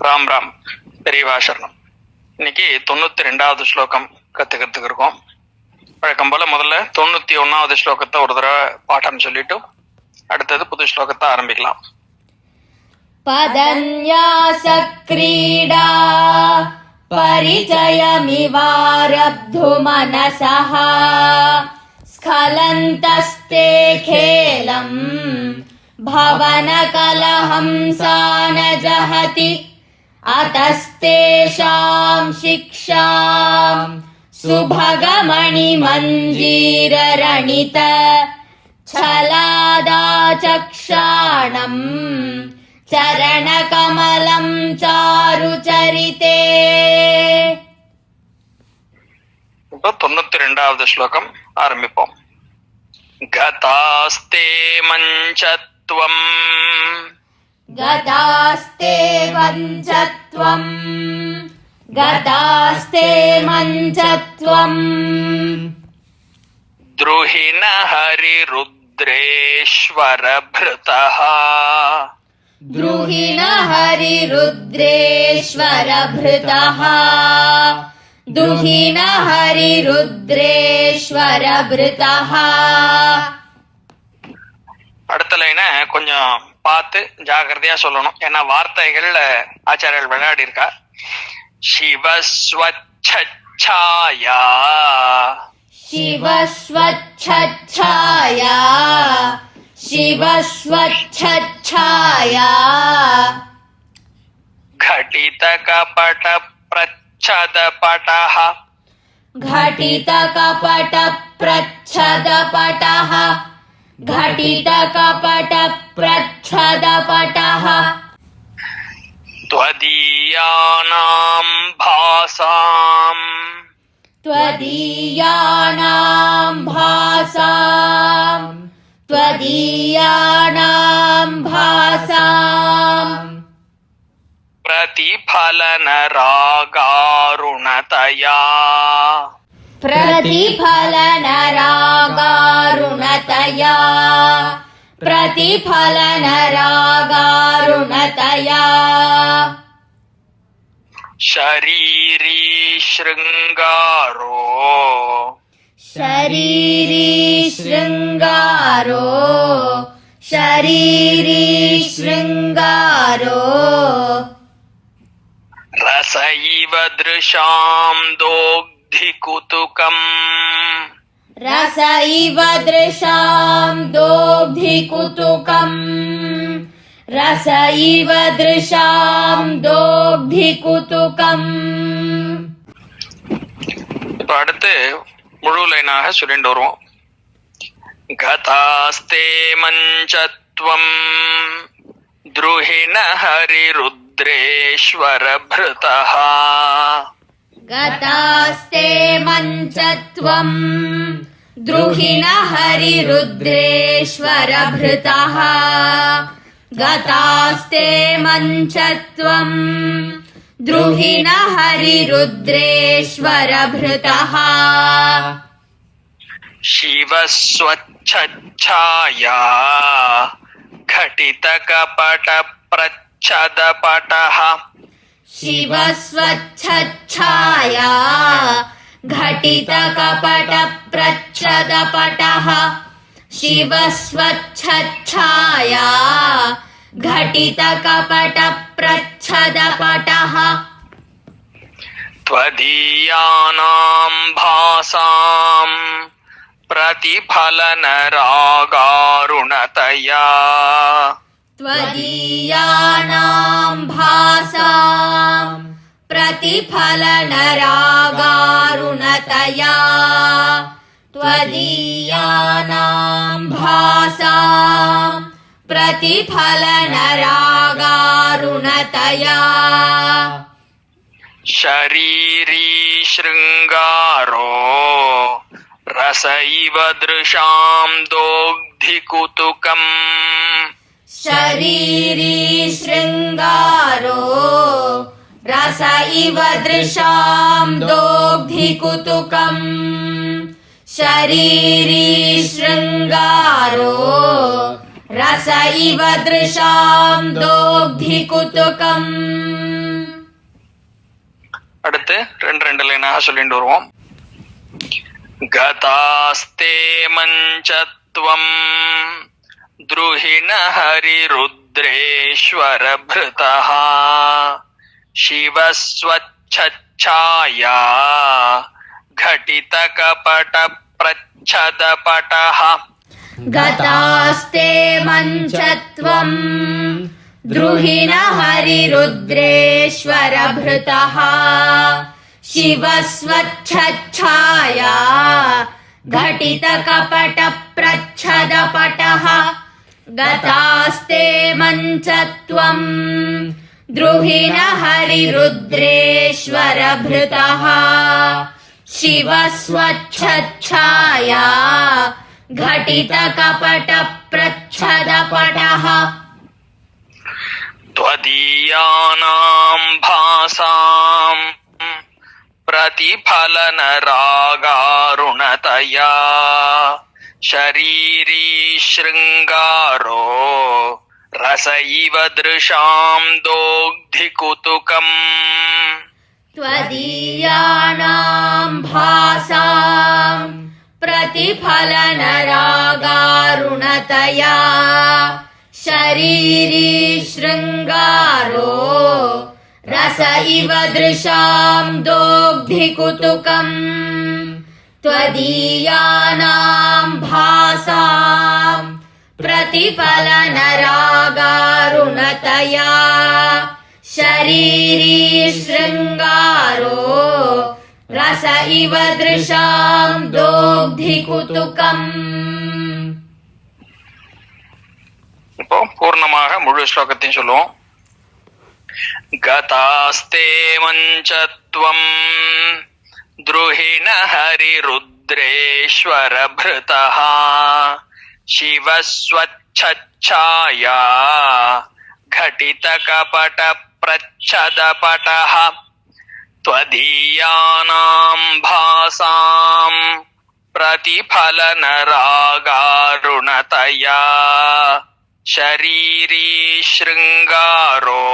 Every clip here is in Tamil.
ராம் ராம் பெரியவா சரணம். இன்னைக்கு 92வது ஸ்லோகம் கத்துக்கிறதுக்கு இருக்கோம். வழக்கம் போல முதல்ல 91வது ஸ்லோகத்தை ஒரு தடவை பாடம் சொல்லிட்டு அடுத்தது புது ஸ்லோகத்தை ஆரம்பிக்கலாம். பதன்யாச க்ரீடா பரிச்சயமிவாரப்து மனசஹ ஸ்கலந்தஸ்தே கேலம் பவன கலஹம்சான ஜஹதி அதஸ்தேஷாம் சிக்ஷாம் சுபகமணி மஞ்சீரரணித சலாதாசக்ஷாணம் சரணகமலம் சாருச்சரிதே. இப்போ 92வது ஸ்லோகம் ஆரம்பிப்போம். கதாஸ்தே மஞ்சத்வம் கதாஸ்தே மஞ்சத்வம் கதாஸ்தே மஞ்சத்வம் த்ருஹிண ஹரிருத்ரேஸ்வர ப்ருதஹ த்ருஹிண ஹரிருத்ரேஸ்வர ப்ருதஹ த்ருஹிண ஹரிருத்ரேஸ்வர ப்ருதஹ. அடுத்த லைன கொஞ்சம் பார்த்து ஜாகிரதையா சொல்லணும். ஏன்னா வார்த்தைகள்ல ஆச்சாரியர்கள் விளையாடி இருக்கா. சிவஸ்வச்சாயா சிவஸ்வச்சாயா சிவஸ்வச்சாயா घटित कपट प्रच्छद पटः घटित कपट प्रच्छद पटः घटित कपट प्रच्छद पटः त्वदीयानां भासां त्वदीयानां भासां त्वदीयानां भासां प्रतिफलन रागारुणतया प्रतिफलन रागारुणतया प्रतिफलन रागारुणतया शरीरी शृंगारो शरीरी शृंगारो शरीरी शृंगारो रस इव दृशां दोग्धि कुतुकम् रस इव दृशां दोग्धि कुतुकम् रस इव दृशां दोग्धि कुतुकम्. இப்ப அடுத்து முழு லைனாக சொல்லிட்டு வருவோம். கதாஸ்தே மஞ்சத்வம் த்ருஹிண ஹரிருத்ரேஸ்வர ப்ருதஹ गतास्ते मञ्चत्वं द्रुहिण हरिरुद्रेश्वर भृतः गतास्ते मञ्चत्वं द्रुहिण हरिरुद्रेश्वर भृतः शिवस्वच्छाया घटित कपट प्रच्छद पटः शिवस्वच्छाया घटित कपट प्रच्छद पटः शिवस्वच्छाया घटित कपट प्रच्छद पटः त्वदीयानां भासां प्रतिफलन रागारुणतया त्वदीयानां भासां प्रतिफलन रागारुणतया त्वदीयानां भासां प्रतिफलन रागारुणतया शरीरी शृंगारो रस इव दृशां दोग्धि कुतुकम् शरीरी शृंगारो रस इव दृशां दोग्धि कुतुकम् शरीरी शृंगारो रस इव दृशां दोग्धि कुतुकम्. அடுத்து 2 லைனாக சொல்லிட்டு வருவோம். கதாஸ்தே மஞ்சத்வம் த்ருஹிண ஹரிருத்ரேஸ்வர ப்ருதஹ சிவஸ்வச்சச்சாயா घटित कपट प्रच्छद पटः. गतास्ते मञ्चत्वं द्रुहिण हरिरुद्रेश्वर भृतः शिवस्वच्छच्छाया घटित कपट प्रच्छद पटः. गतास्ते मञ्चत्वं द्रुहिण हरिरुद्रेश्वर भृतः शिवस्वच्छच्छाया घटित कपट प्रच्छद पटः. त्वदीयानां भासां प्रतिफलन रागारुणतया शरीरी शृङ्गारो रस इव दृशां दोग्धि कुतुकम्. त्वदीयानां भासां प्रतिफलन रागारुणतया शरीरी शृङ्गारो रस इव दृशां दोग्धि कुतुकम्. त्वदीयानां भासां प्रतिफलन रागारुणतया शरीरी शृङ्गारो रस इव दृशां दोग्धि कुतुकम्. இப்போ பூர்ணமாக முழு ஸ்லோகத்தையும் சொல்லுவோம். கதாஸ்தே மஞ்சத்வம் த்ருஹிண ஹரிருத்ரேஸ்வர ப்ருதஹ शिवस्वच्छच्छाया घटित कपट प्रच्छद पटः. त्वदीयानां भासां प्रतिफलन रागारुणतया शरीरी शृङ्गारो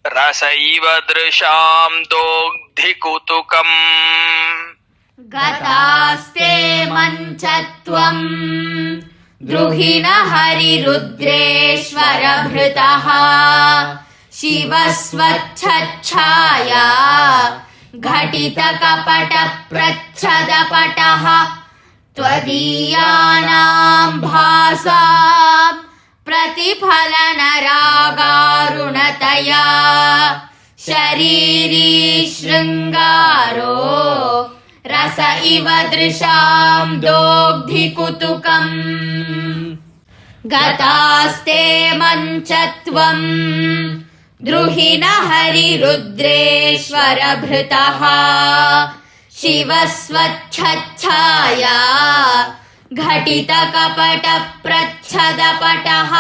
रस इव दृशां दोग्धि कुतुकम्. गतास्ते मञ्चत्वं द्रुहिण हरिरुद्रेश्वर भृतः शिवस्वच्छच्छाया घटित कपट प्रच्छद पटः. त्वदीयानां भासां प्रतिफलन रागारुणतया शरीरी शृङ्गारो रस इव दृशां दोग्धि कुतुकम्. गतास्ते मञ्चत्वं द्रुहिण हरिरुद्रेश्वर भृतः शिवस्वच्छच्छाया घटित कपट प्रच्छद पटः.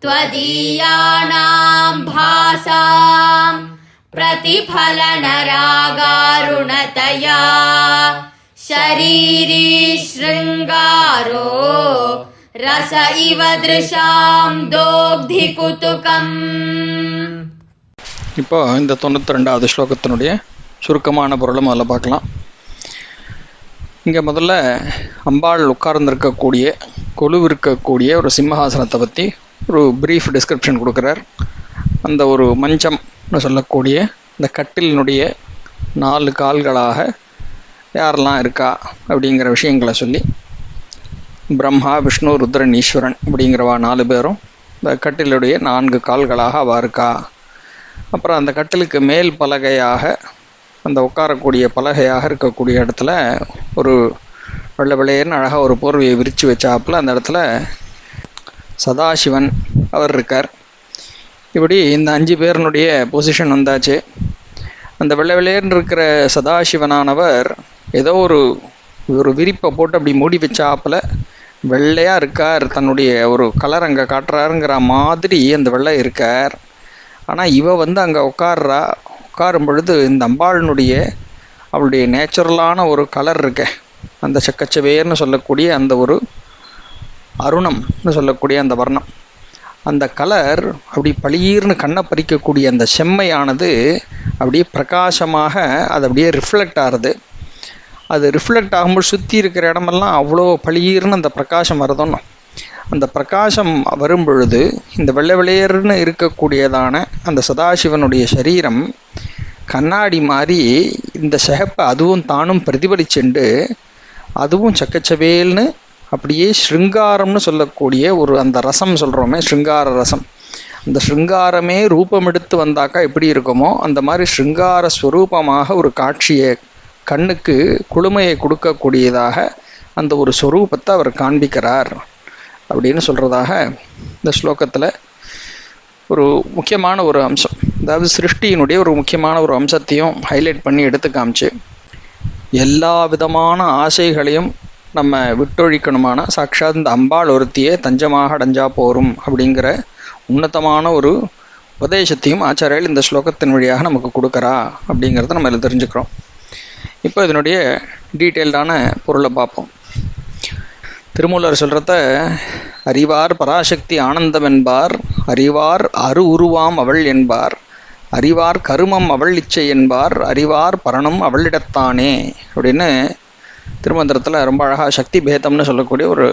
त्वदीयानां भासां प्रतिफलन रागारुणतया शरीरी शृङ्गारो रस इव दृशां दोग्धि कुतुकम्. இப்போ இந்த 92வது ஸ்லோகத்தினுடைய சுருக்கமான பொருளை முதல்ல பார்க்கலாம். இங்கே முதல்ல அம்பாள் உட்கார்ந்துருக்கக்கூடிய கொலுவிருக்கக்கூடிய ஒரு சிம்மஹாசனத்தை பற்றி ஒரு ப்ரீஃப் டிஸ்கிரிப்ஷன் கொடுக்குறார். அந்த ஒரு மஞ்சம்னு சொல்லக்கூடிய இந்த கட்டிலினுடைய 4 கால்களாக யாரெல்லாம் இருக்கா அப்படிங்கிற விஷயங்களை சொல்லி பிரம்மா விஷ்ணு ருத்ரன் ஈஸ்வரன் அப்படிங்கிறவா 4 பேரும் இந்த கட்டிலுடைய 4 கால்களாக அவா இருக்கா. அப்புறம் அந்த கட்டிலுக்கு மேல் பலகையாக அந்த உட்காரக்கூடிய பலகையாக இருக்கக்கூடிய இடத்துல ஒரு வெள்ளை வெள்ளையர்னு அழகாக ஒரு போர்வையை விரித்து வச்சாப்புல அந்த இடத்துல சதாசிவன் அவர் இருக்கார். இப்படி இந்த 5 பேருனுடைய பொசிஷன் வந்தாச்சு. அந்த வெள்ளை வெள்ளையர்னு இருக்கிற சதாசிவனானவர் ஏதோ ஒரு விரிப்பை போட்டு அப்படி மூடி வச்சாப்புல வெள்ளையாக இருக்கார். தன்னுடைய ஒரு கலர் அங்கே காட்டுறாருங்கிற மாதிரி அந்த வெள்ளை இருக்கார். ஆனால் இவ அங்கே உட்காரும் பொழுது இந்த அம்பாளினுடைய அவளுடைய நேச்சுரலான ஒரு கலர் இருக்க, அந்த செக்கச்சவேர்னு சொல்லக்கூடிய அந்த ஒரு அருணம்னு சொல்லக்கூடிய அந்த வர்ணம், அந்த கலர் அப்படி பளீர்னு கண்ணை பறிக்கக்கூடிய அந்த செம்மையானது அப்படியே பிரகாசமாக அது அப்படியே ரிஃப்ளெக்ட் ஆகுது. அது ரிஃப்ளெக்ட் ஆகும்போது சுற்றி இருக்கிற இடமெல்லாம் அவ்வளோ பளீர்னு அந்த பிரகாசம் வருதுன்னு. அந்த பிரகாசம் வரும் பொழுது இந்த வெள்ளை வெளியேறுன்னு இருக்கக்கூடியதான அந்த சதாசிவனுடைய சரீரம் கண்ணாடி மாதிரி இந்த சிகப்பை அதுவும் தானும் பிரதிபலிச்சுண்டு அதுவும் சக்கச்சவேல்னு அப்படியே ஸ்ருங்காரம்னு சொல்லக்கூடிய ஒரு அந்த ரசம் சொல்கிறோமே, ஸ்ருங்கார ரசம், அந்த ஸ்ருங்காரமே ரூபம் எடுத்து வந்தாக்கா எப்படி இருக்குமோ அந்த மாதிரி ஸ்ருங்கார ஸ்வரூபமாக ஒரு காட்சியை கண்ணுக்கு குளுமையை கொடுக்கக்கூடியதாக அந்த ஒரு ஸ்வரூபத்தை அவர் காண்பிக்கிறார் அப்படின்னு சொல்கிறதாக இந்த ஸ்லோகத்தில் ஒரு முக்கியமான ஒரு அம்சம், அதாவது சிருஷ்டியினுடைய ஒரு முக்கியமான ஒரு அம்சத்தையும் ஹைலைட் பண்ணி எடுத்து காமிச்சு எல்லா விதமான ஆசைகளையும் நம்ம விட்டொழிக்கணுமான சாட்சாத் இந்த அம்பாள் ஒருத்தியே தஞ்சமாக அடைஞ்சா போரும் அப்படிங்கிற உன்னதமான ஒரு உபதேசத்தையும் ஆச்சாரியர்கள் இந்த ஸ்லோகத்தின் வழியாக நமக்கு கொடுக்குறா அப்படிங்கிறத நம்ம இதில் தெரிஞ்சுக்கிறோம். இப்போ இதனுடைய டீட்டெயில்டான பொருளை பார்ப்போம். திருமூலர் சொல்கிறத அறிவார் பராசக்தி ஆனந்தம் என்பார், அறிவார் அரு உருவாம் அவள் என்பார், அறிவார் கருமம் அவள் இச்சை என்பார், அறிவார் பரணும் அவளிடத்தானே அப்படின்னு திருமந்திரத்தில் ரொம்ப அழகாக சக்தி பேதம்னு சொல்லக்கூடிய ஒரு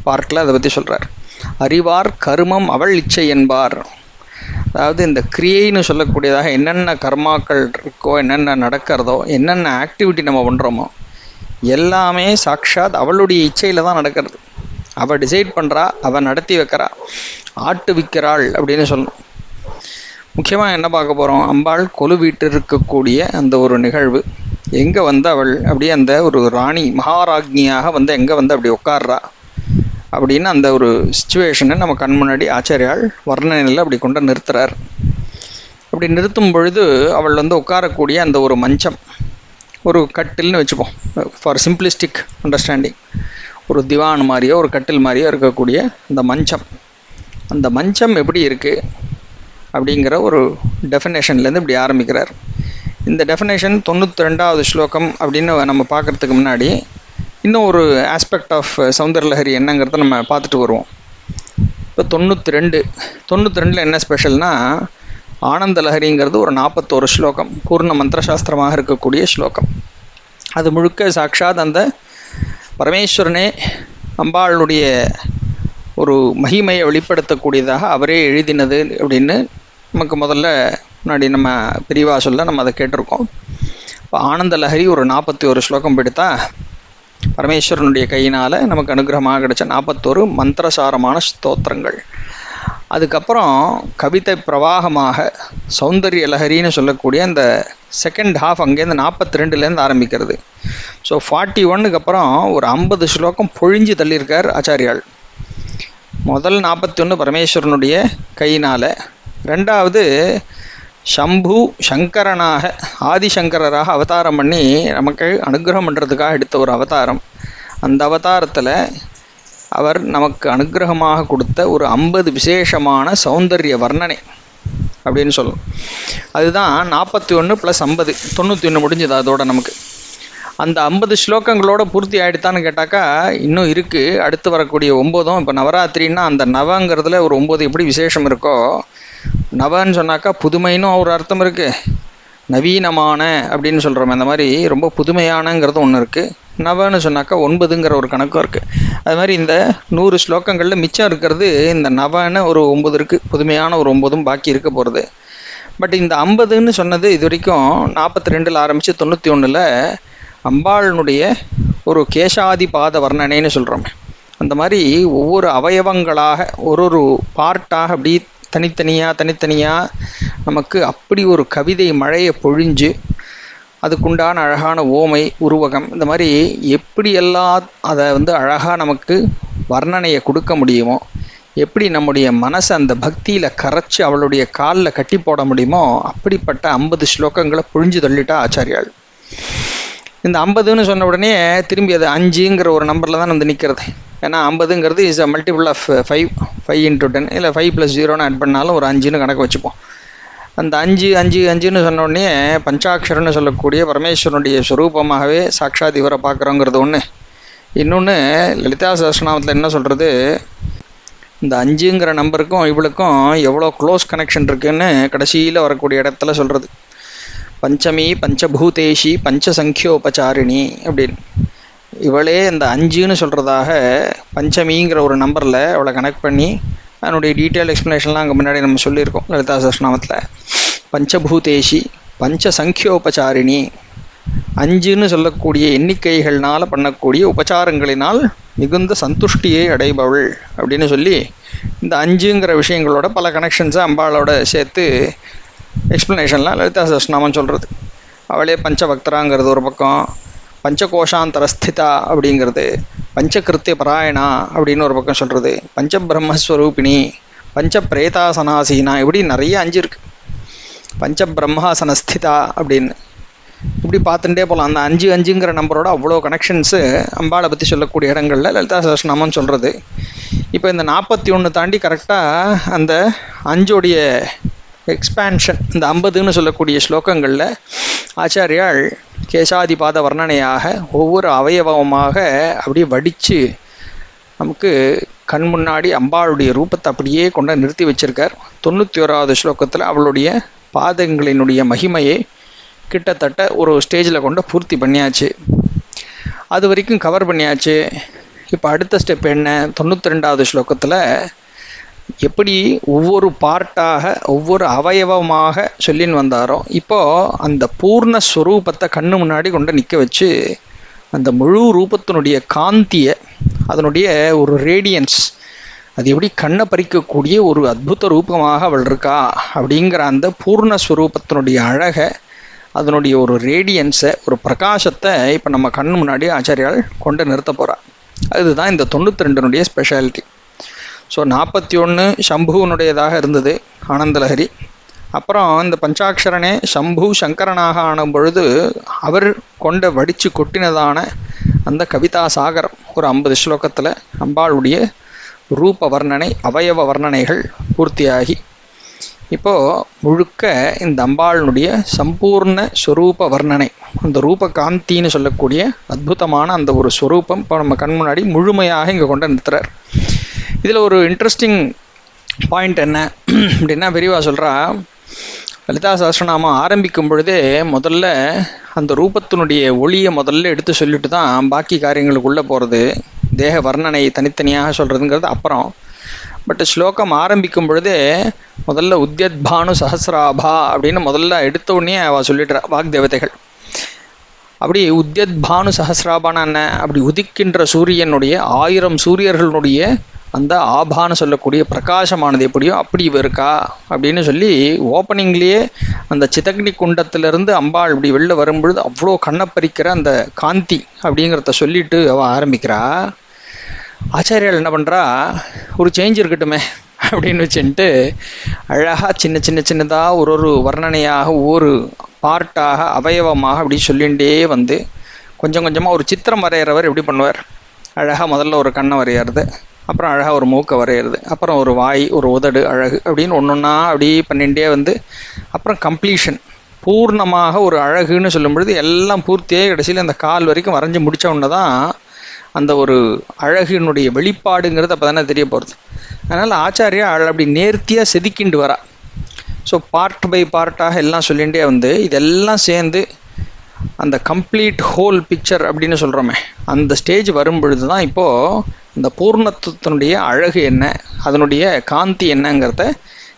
பார்ட்டில் அதை பற்றி சொல்கிறார். அறிவார் கருமம் அவள் இச்சை என்பார், அதாவது இந்த கிரியைன்னு சொல்லக்கூடியதாக என்னென்ன கர்மாக்கள் இருக்கோ, என்னென்ன நடக்கிறதோ, என்னென்ன ஆக்டிவிட்டி நம்ம பண்ணுறோமோ எல்லாமே சாட்சாத் அவளுடைய இச்சையில் தான் நடக்கிறது. அவள் டிசைட் பண்ணுறா, அவள் நடத்தி வைக்கிறா, ஆட்டுவிக்கிறாள் அப்படின்னு சொல்லணும். முக்கியமாக என்ன பார்க்க போகிறோம், அம்பாள் கொலு வீட்டு இருக்கக்கூடிய அந்த ஒரு நிகழ்வு, எங்கே வந்து அவள் அப்படியே அந்த ஒரு ராணி மகாராஜ்ஞியாக வந்து எங்கே வந்து அப்படி உட்கார்றா அப்படின்னு அந்த ஒரு சுச்சுவேஷனை நம்ம கண் முன்னாடி ஆச்சாரியால் வர்ணனையில் அப்படி கொண்டு நிறுத்துறார். அப்படி நிறுத்தும் பொழுது அவள் வந்து உட்காரக்கூடிய அந்த ஒரு மஞ்சம், ஒரு கட்டில்னு வச்சுப்போம் ஃபார் சிம்பிளிஸ்டிக் அண்டர்ஸ்டாண்டிங், ஒரு திவான் மாதிரியோ ஒரு கட்டில் மாதிரியோ இருக்கக்கூடிய அந்த மஞ்சம், அந்த மஞ்சம் எப்படி இருக்குது அப்படிங்கிற ஒரு டெஃபினேஷன்லேருந்து இப்படி ஆரம்பிக்கிறார். இந்த டெஃபினேஷன் 92வது ஸ்லோகம் அப்படின்னு நம்ம பார்க்குறதுக்கு முன்னாடி இன்னும் ஒரு ஆஸ்பெக்ட் ஆஃப் சௌந்தரலஹரி என்னங்கிறத நம்ம பார்த்துட்டு வருவோம். இப்போ 92 என்ன ஸ்பெஷல்னால், ஆனந்த லஹரிங்கிறது ஒரு 41 ஸ்லோகம், பூர்ண மந்திரசாஸ்திரமாக இருக்கக்கூடிய ஸ்லோகம். அது முழுக்க சாட்சாத் அந்த பரமேஸ்வரனே அம்பாளுடைய ஒரு மகிமையை வெளிப்படுத்தக்கூடியதாக அவரே எழுதினது அப்படின்னு நமக்கு முதல்ல முன்னாடி நம்ம பிரிவா சொல்ல நம்ம அதை கேட்டிருக்கோம். இப்போ ஆனந்த லஹரி ஒரு 41 ஸ்லோகம் பிடித்தா பரமேஸ்வரனுடைய கையினால் நமக்கு அனுகிரகமாக கிடைச்ச 41 மந்திரசாரமான ஸ்தோத்திரங்கள். அதுக்கப்புறம் கவிதை பிரவாகமாக சௌந்தர்ய லஹரின்னு சொல்லக்கூடிய அந்த செகண்ட் ஹாஃப் அங்கேருந்து 42லேருந்து ஆரம்பிக்கிறது. ஸோ 41க்கு அப்புறம் ஒரு 50 ஸ்லோகம் பொழிஞ்சு தள்ளியிருக்கார் ஆச்சாரியால். முதல் 41 பரமேஸ்வரனுடைய கையினால், ரெண்டாவது சம்பு சங்கரனாக ஆதிசங்கரராக அவதாரம் பண்ணி நமக்கு அனுகிரகம் பண்ணுறதுக்காக எடுத்த ஒரு அவதாரம். அந்த அவதாரத்தில் அவர் நமக்கு அனுகிரகமாக கொடுத்த ஒரு 50 விசேஷமான சௌந்தர்ய வர்ணனை அப்படின்னு சொல்லணும். அதுதான் 41 + 50 91 முடிஞ்சது. அதோட நமக்கு அந்த 50 ஸ்லோகங்களோட பூர்த்தி ஆகிடுத்தான்னு கேட்டாக்கா இன்னும் இருக்குது. அடுத்து வரக்கூடிய 9ம் இப்போ நவராத்திரின்னா அந்த நவங்கிறதுல ஒரு 9 எப்படி விசேஷம் இருக்கோ, நவன்னு சொன்னாக்கா புதுமைன்னு ஒரு அர்த்தம் இருக்குது, நவீனமான அப்படின்னு சொல்கிறோம், அந்த மாதிரி ரொம்ப புதுமையானங்கிறது ஒன்று இருக்குது. நவன்னு சொன்னாக்கா 9ங்கிற ஒரு கணக்கும் இருக்குது. அது மாதிரி இந்த 100 ஸ்லோகங்களில் மிச்சம் இருக்கிறது இந்த நவன்னு ஒரு 9 இருக்குது, புதுமையான ஒரு 9ம் பாக்கி இருக்க போகிறது. பட் இந்த 50ன்னு சொன்னது இது வரைக்கும் 42ல் ஆரம்பித்து 91ல் அம்பாளுடைய ஒரு கேசாதி பாத வர்ணனைன்னு சொல்கிறோம். அந்த மாதிரி ஒவ்வொரு அவயவங்களாக ஒரு பார்ட்டாக அப்படி தனித்தனியாக நமக்கு அப்படி ஒரு கவிதை மழையை பொழிஞ்சு அதுக்குண்டான அழகான ஓமை உருவகம் இந்த மாதிரி எப்படியெல்லாம் அதை வந்து அழகாக நமக்கு வர்ணனையை கொடுக்க முடியுமோ, எப்படி நம்முடைய மனசை அந்த பக்தியில் கரைச்சி அவளுடைய காலில் கட்டி போட முடியுமோ அப்படிப்பட்ட 50 ஸ்லோகங்களை பொழிஞ்சு தள்ளிட்டா ஆச்சாரியால். இந்த 50ன்னு சொன்ன உடனே திரும்பி அது 5ங்கிற ஒரு நம்பரில் தான் வந்து நிற்கிறது. ஏன்னா 50ங்கிறது இஸ் அ மல்டிபிள் ஆஃப் 5 × 10 இல்லை 5 + 0ன்னு ஆட் பண்ணாலும் ஒரு 5ன்னு கணக்கு வச்சுப்போம். அந்த 5 சொன்ன உடனே பஞ்சாட்சரன்னு சொல்லக்கூடிய பரமேஸ்வரனுடைய ஸ்வரூபமாகவே சாட்சாத் இவரை பார்க்குறோங்கிறது ஒன்று. இன்னொன்று லலிதா சஹஸ்ரநாமத்தில் என்ன சொல்கிறது, இந்த 5ங்கிற நம்பருக்கும் இவளுக்கும் எவ்வளோ க்ளோஸ் கனெக்ஷன் இருக்குன்னு கடைசியில் வரக்கூடிய இடத்துல சொல்கிறது. பஞ்சமி பஞ்சபூதேஷி பஞ்சசங்கியோபச்சாரிணி அப்படின்னு. இவளே இந்த 5ன்னு சொல்கிறதாக பஞ்சமிங்கிற ஒரு நம்பரில் அவளை கனெக்ட் பண்ணி அதனுடைய டீட்டெயில் எக்ஸ்ப்ளனேஷன்லாம் அங்கே முன்னாடி நம்ம சொல்லியிருக்கோம் லலிதா சஹஸ்ரநாமத்தில். பஞ்சபூதேஷி பஞ்சசங்கியோபச்சாரிணி, 5ன்னு சொல்லக்கூடிய எண்ணிக்கைகள்னால் பண்ணக்கூடிய உபச்சாரங்களினால் மிகுந்த சந்துஷ்டியை அடைபவள் அப்படின்னு சொல்லி இந்த 5ங்கிற விஷயங்களோட பல கனெக்ஷன்ஸை அம்பாளோட சேர்த்து எக்ஸ்ப்ளனேஷன்லாம் லலிதா சஹஸ்ரநாமம் சொல்கிறது. அவளே பஞ்சபக்தராங்கிறது ஒரு பக்கம், பஞ்சகோஷாந்தரஸ்திதா அப்படிங்கிறது, பஞ்சகிருத்திய பராயணா அப்படின்னு ஒரு பக்கம் சொல்கிறது, பஞ்சபிரம்மஸ்வரூபிணி, பஞ்சபிரேதாசனாசீனா, இப்படி நிறைய 5 இருக்குது. பஞ்சபிரம்மாசனஸ்திதா அப்படின்னு இப்படி பார்த்துட்டே போகலாம். அந்த 5ங்கிற நம்பரோட அவ்வளோ கனெக்ஷன்ஸு அம்பாளை பற்றி சொல்லக்கூடிய இடங்களில் லலிதா சஹஸ்ரநாமம் சொல்கிறது. இப்போ இந்த 41 தாண்டி கரெக்டாக அந்த 5உடைய எக்ஸ்பேன்ஷன், இந்த 50ன்னு சொல்லக்கூடிய ஸ்லோகங்களில் ஆச்சாரியால் கேசாதிபாத வர்ணனையாக ஒவ்வொரு அவயவமாக அப்படியே வடித்து நமக்கு கண் முன்னாடி அம்பாளுடைய ரூபத்தை அப்படியே கொண்டு நிறுத்தி வச்சிருக்கார். 91வது ஸ்லோகத்தில் அவளுடைய பாதங்களினுடைய மகிமையை கிட்டத்தட்ட ஒரு ஸ்டேஜில் கொண்டு பூர்த்தி பண்ணியாச்சு. அது வரைக்கும் கவர் பண்ணியாச்சு. இப்போ அடுத்த ஸ்டெப் என்ன? 92வது ஸ்லோகத்தில் எப்படி ஒவ்வொரு பார்ட்டாக ஒவ்வொரு அவயவமாக சொல்லின்னு வந்தாரோ, இப்போது அந்த பூர்ண ஸ்வரூபத்தை கண்ணு முன்னாடி கொண்டு நிற்க வச்சு அந்த முழு ரூபத்தினுடைய காந்தியை, அதனுடைய ஒரு ரேடியன்ஸ், அது எப்படி கண்ணை பறிக்கக்கூடிய ஒரு அற்புத ரூபமாக அவள் இருக்கா அப்படிங்கிற அந்த பூர்ணஸ்வரூபத்தினுடைய அழகை, அதனுடைய ஒரு ரேடியன்ஸை, ஒரு பிரகாசத்தை இப்போ நம்ம கண் முன்னாடி ஆச்சாரியால் கொண்டு நிறுத்த போகிறார். அதுதான் இந்த 92னுடைய ஸ்பெஷாலிட்டி. ஸோ 41 சம்புவனுடையதாக இருந்தது, ஆனந்தலஹரி. அப்புறம் இந்த பஞ்சாட்சரனே சம்பு சங்கரனாக ஆன பொழுது அவர் கொண்ட வடித்து கொட்டினதான அந்த கவிதா சாகரம் ஒரு 50 ஸ்லோகத்தில் அம்பாளுடைய ரூப வர்ணனை, அவயவ வர்ணனைகள் பூர்த்தியாகி இப்போது முழுக்க இந்த அம்பாளுடைய சம்பூர்ண ஸ்வரூப வர்ணனை, அந்த ரூப காந்தின்னு சொல்லக்கூடிய அற்புதமான அந்த ஒரு ஸ்வரூபம் இப்போ நம்ம கண் முன்னாடி முழுமையாக இங்கே கொண்டு நிறுத்துறார். இதில் ஒரு இன்ட்ரெஸ்டிங் பாயிண்ட் என்ன அப்படின்னா, விரிவாக சொல்கிறா, லலிதா சஹஸ்ரநாமம் ஆரம்பிக்கும் பொழுதே முதல்ல அந்த ரூபத்தினுடைய ஒளியை முதல்ல எடுத்து சொல்லிட்டு தான் பாக்கி காரியங்களுக்குள்ளே போகிறது. தேக வர்ணனை தனித்தனியாக சொல்கிறதுங்கிறது அப்புறம். பட் ஸ்லோகம் ஆரம்பிக்கும் பொழுதே முதல்ல உத்யத்பானு சஹஸ்ராபா அப்படின்னு முதல்ல எடுத்த உடனே அவள் சொல்லிடுறா வாக்தேவதைகள். அப்படி உத்யத்பானு சஹஸ்ராபான என்ன? அப்படி உதிக்கின்ற சூரியனுடைய 1000 சூரியர்களுடைய அந்த ஆபான்னு சொல்லக்கூடிய பிரகாசமானது எப்படியோ அப்படி இருக்கா அப்படின்னு சொல்லி ஓப்பனிங்லேயே அந்த சிதக்னி குண்டத்திலிருந்து அம்பாள் இப்படி வெளில வரும்பொழுது அவ்வளோ கண்ணப்பறிக்கிற அந்த காந்தி அப்படிங்கிறத சொல்லிட்டு அவள் ஆரம்பிக்கிறா. ஆச்சாரியால் என்ன பண்ணுறா, ஒரு சேஞ்ச் இருக்கட்டுமே அப்படின்னு வச்சுட்டு அழகாக சின்னதாக ஒரு வர்ணனையாக ஒவ்வொரு பார்ட்டாக அவயவமாக அப்படி சொல்லிகிட்டே வந்து கொஞ்சம் கொஞ்சமாக ஒரு சித்திரம் வரைகிறவர் எப்படி பண்ணுவார், அழகாக முதல்ல ஒரு கண்ணை வரைகிறது, அப்புறம் அழகாக ஒரு மூக்கை வரைகிறது, அப்புறம் ஒரு வாய், ஒரு உதடு அழகு அப்படின்னு ஒன்றா அப்படி பண்ணிகிட்டே வந்து அப்புறம் கம்ப்ளீஷன் பூர்ணமாக ஒரு அழகுன்னு சொல்லும் பொழுது எல்லாம் பூர்த்தியாக கடைசியில் அந்த கால் வரைக்கும் வரைஞ்சி முடித்த உடனே தான் அந்த ஒரு அழகினுடைய வெளிப்பாடுங்கிறது அப்போ தானே தெரிய போகிறது. அதனால் ஆச்சாரியா அப்படி நேர்த்தியாக செதுக்கிண்டு வரா. ஸோ பார்ட் பை பார்ட்டாக எல்லாம் சொல்லிகிட்டே வந்து இதெல்லாம் சேர்ந்து அந்த கம்ப்ளீட் ஹோல் பிக்சர் அப்படின்னு சொல்கிறோமே, அந்த ஸ்டேஜ் வரும் பொழுது தான் இப்போது இந்த பூர்ணத்துவத்தினுடைய அழகு என்ன, அதனுடைய காந்தி என்னங்கிறத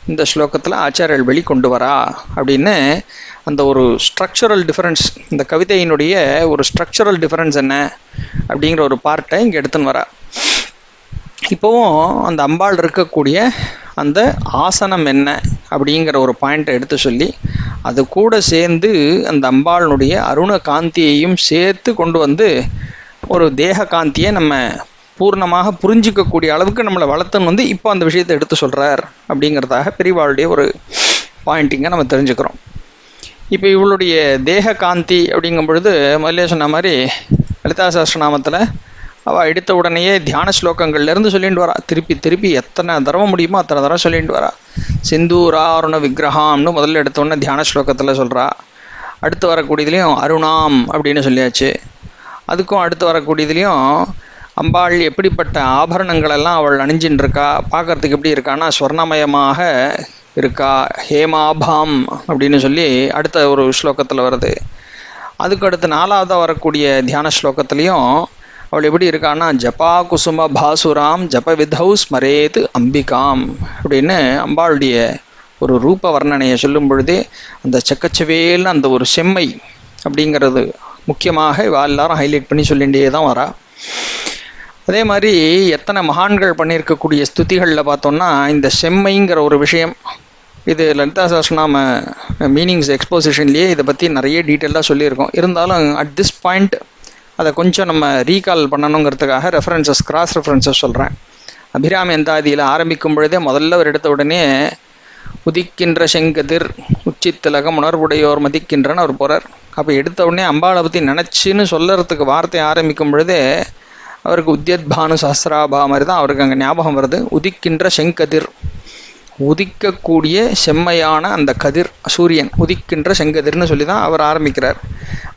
இந்த ஸ்லோகத்தில் ஆச்சாரியர்கள் வெளிக்கொண்டு வரா அப்படின்னு அந்த ஒரு ஸ்ட்ரக்சரல் டிஃபரன்ஸ், இந்த கவிதையினுடைய ஒரு ஸ்ட்ரக்சரல் டிஃபரன்ஸ் என்ன அப்படிங்கிற ஒரு பார்ட்டை இங்கே எடுத்துன்னு வரா. இப்போவும் அந்த அம்பாள் இருக்கக்கூடிய அந்த ஆசனம் என்ன அப்படிங்கிற ஒரு பாயிண்ட்டை எடுத்து சொல்லி அது கூட சேர்ந்து அந்த அம்பாளுடைய அருண காந்தியையும் சேர்த்து கொண்டு வந்து ஒரு தேக காந்தியை நம்ம பூர்ணமாக புரிஞ்சிக்கக்கூடிய அளவுக்கு நம்மளை வளர்த்துன்னு வந்து இப்போ அந்த விஷயத்தை எடுத்து சொல்கிறார் அப்படிங்கிறதாக பெரியவாளுடைய ஒரு பாயிண்டிங்கை நம்ம தெரிஞ்சுக்கிறோம். இப்போ இவளுடைய தேக காந்தி அப்படிங்கும் பொழுது முதல்ல சொன்ன மாதிரி லலிதா சஹஸ்ரநாமத்தில் அவள் எடுத்த உடனேயே தியான ஸ்லோகங்கள்லேருந்து சொல்லிட்டு வரா. திருப்பி எத்தனை தடவை முடியுமோ அத்தனை தடவை சொல்லிட்டு வரா. சிந்தூராருண விக்கிரகாம்னு முதல்ல எடுத்த உடனே தியான ஸ்லோகத்தில் சொல்கிறா. அடுத்து வரக்கூடியதுலேயும் அருணாம் அப்படின்னு சொல்லியாச்சு. அதுக்கும் அடுத்து வரக்கூடியதுலேயும் அம்பாள் எப்படிப்பட்ட ஆபரணங்களெல்லாம் அவள் அணிஞ்சின்னு இருக்கா, பார்க்கறதுக்கு எப்படி இருக்கான்னா ஸ்வர்ணமயமாக இருக்கா. ஹேமாபாம் அப்படின்னு சொல்லி அடுத்த ஒரு ஸ்லோகத்தில் வருது. அதுக்கு அடுத்து 4வது வரக்கூடிய தியான ஸ்லோகத்துலேயும் அவள் எப்படி இருக்கான்னா ஜபா குசும பாசுராம் ஜப விதௌ ஸ்மரேத் அம்பிகாம் அப்படின்னு அம்பாளுடைய ஒரு ரூப வர்ணனையை சொல்லும் பொழுதே அந்த செக்கச்சவேல்னு அந்த ஒரு செம்மை அப்படிங்கிறது முக்கியமாக எல்லாரும் ஹைலைட் பண்ணி சொல்லிகிட்டே தான் வரா. அதே மாதிரி எத்தனை மகான்கள் பண்ணியிருக்கக்கூடிய ஸ்துதிகளில் பார்த்தோம்னா இந்த செம்மைங்கிற ஒரு விஷயம், இது லலிதா சஹஸ்ரநாம மீனிங்ஸ் எக்ஸ்போசிஷன்லேயே இதை பற்றி நிறைய டீட்டெயிலாக சொல்லியிருக்கோம். இருந்தாலும் அட் திஸ் பாயிண்ட் அதை கொஞ்சம் நம்ம ரீகால் பண்ணணுங்கிறதுக்காக கிராஸ் ரெஃபரன்சஸ் சொல்கிறேன். அபிராமி அந்தாதியில் ஆரம்பிக்கும் பொழுதே முதல்ல ஒரு எடுத்த உடனே உதிக்கின்ற செங்கதிர் உச்சித்திலகம் உணர்வுடையோர் மதிக்கின்றன்னு அவர் போகிறார். அப்போ எடுத்த உடனே அம்பாளை பற்றி நினச்சின்னு சொல்லறதுக்கு வார்த்தை ஆரம்பிக்கும் பொழுதே அவருக்கு உத்யத்பானு சஹஸ்ராபா மாதிரி தான் அவருக்கு அங்கே ஞாபகம் வருது. உதிக்கின்ற செங்கதிர், உதிக்கக்கூடிய செம்மையான அந்த கதிர், சூரியன் உதிக்கின்ற செங்கதிர்னு சொல்லி தான் அவர் ஆரம்பிக்கிறார்.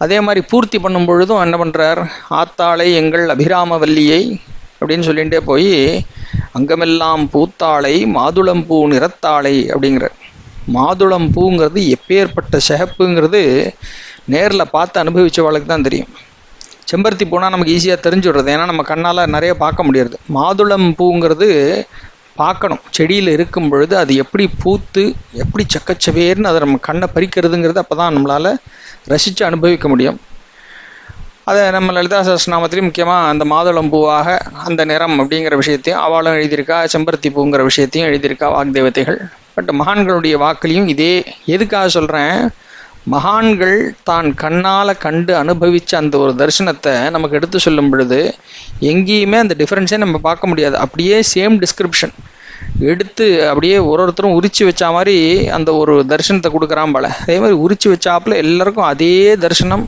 அதே மாதிரி பூர்த்தி பண்ணும் பொழுதும் என்ன பண்ணுறார், ஆத்தாளை எங்கள் அபிராமவல்லியை அப்படின்னு சொல்லிகிட்டே போய் அங்கமெல்லாம் பூத்தாளை மாதுளம்பூ நிறத்தாளை அப்படிங்கிறார். மாதுளம்பூங்கிறது எப்பேற்பட்ட சிகப்புங்கிறது நேரில் பார்த்து அனுபவிச்சவளுக்கு தான் தெரியும். செம்பருத்தி பூனா நமக்கு ஈஸியாக தெரிஞ்சுடுறது, ஏன்னா நம்ம கண்ணால் நிறைய பார்க்க முடியாது. மாதுளம்பூங்கிறது பார்க்கணும், செடியில் இருக்கும் பொழுது அது எப்படி பூத்து எப்படி சக்கச்சவேர்னு அதை நம்ம கண்ணை பறிக்கிறதுங்கிறது அப்போ தான் நம்மளால் ரசித்து அனுபவிக்க முடியும். அதை நம்ம லலிதா சஹஸ்ரநாமத்திலையும் முக்கியமாக அந்த மாதுளம்பூவாக அந்த நிறம் அப்படிங்கிற விஷயத்தையும் அவளும் எழுதியிருக்கா, செம்பருத்தி பூங்கிற விஷயத்தையும் எழுதியிருக்கா வாக்தேவதைகள். பட் மகான்களுடைய வாக்குலையும் இதே எதுக்காக சொல்கிறேன், மகான்கள் தான் கண்ணால் கண்டு அனுபவித்த அந்த ஒரு தரிசனத்தை நமக்கு எடுத்து சொல்லும் பொழுது எங்கேயுமே அந்த டிஃப்ரென்ஸே நம்ம பார்க்க முடியாது. அப்படியே சேம் டிஸ்கிரிப்ஷன் எடுத்து அப்படியே ஒருத்தரும் உரிச்சு வச்சா மாதிரி அந்த ஒரு தரிசனத்தை கொடுக்குறான் போல. அதே மாதிரி உரிச்சு வச்சாப்புல எல்லாருக்கும் அதே தரிசனம்,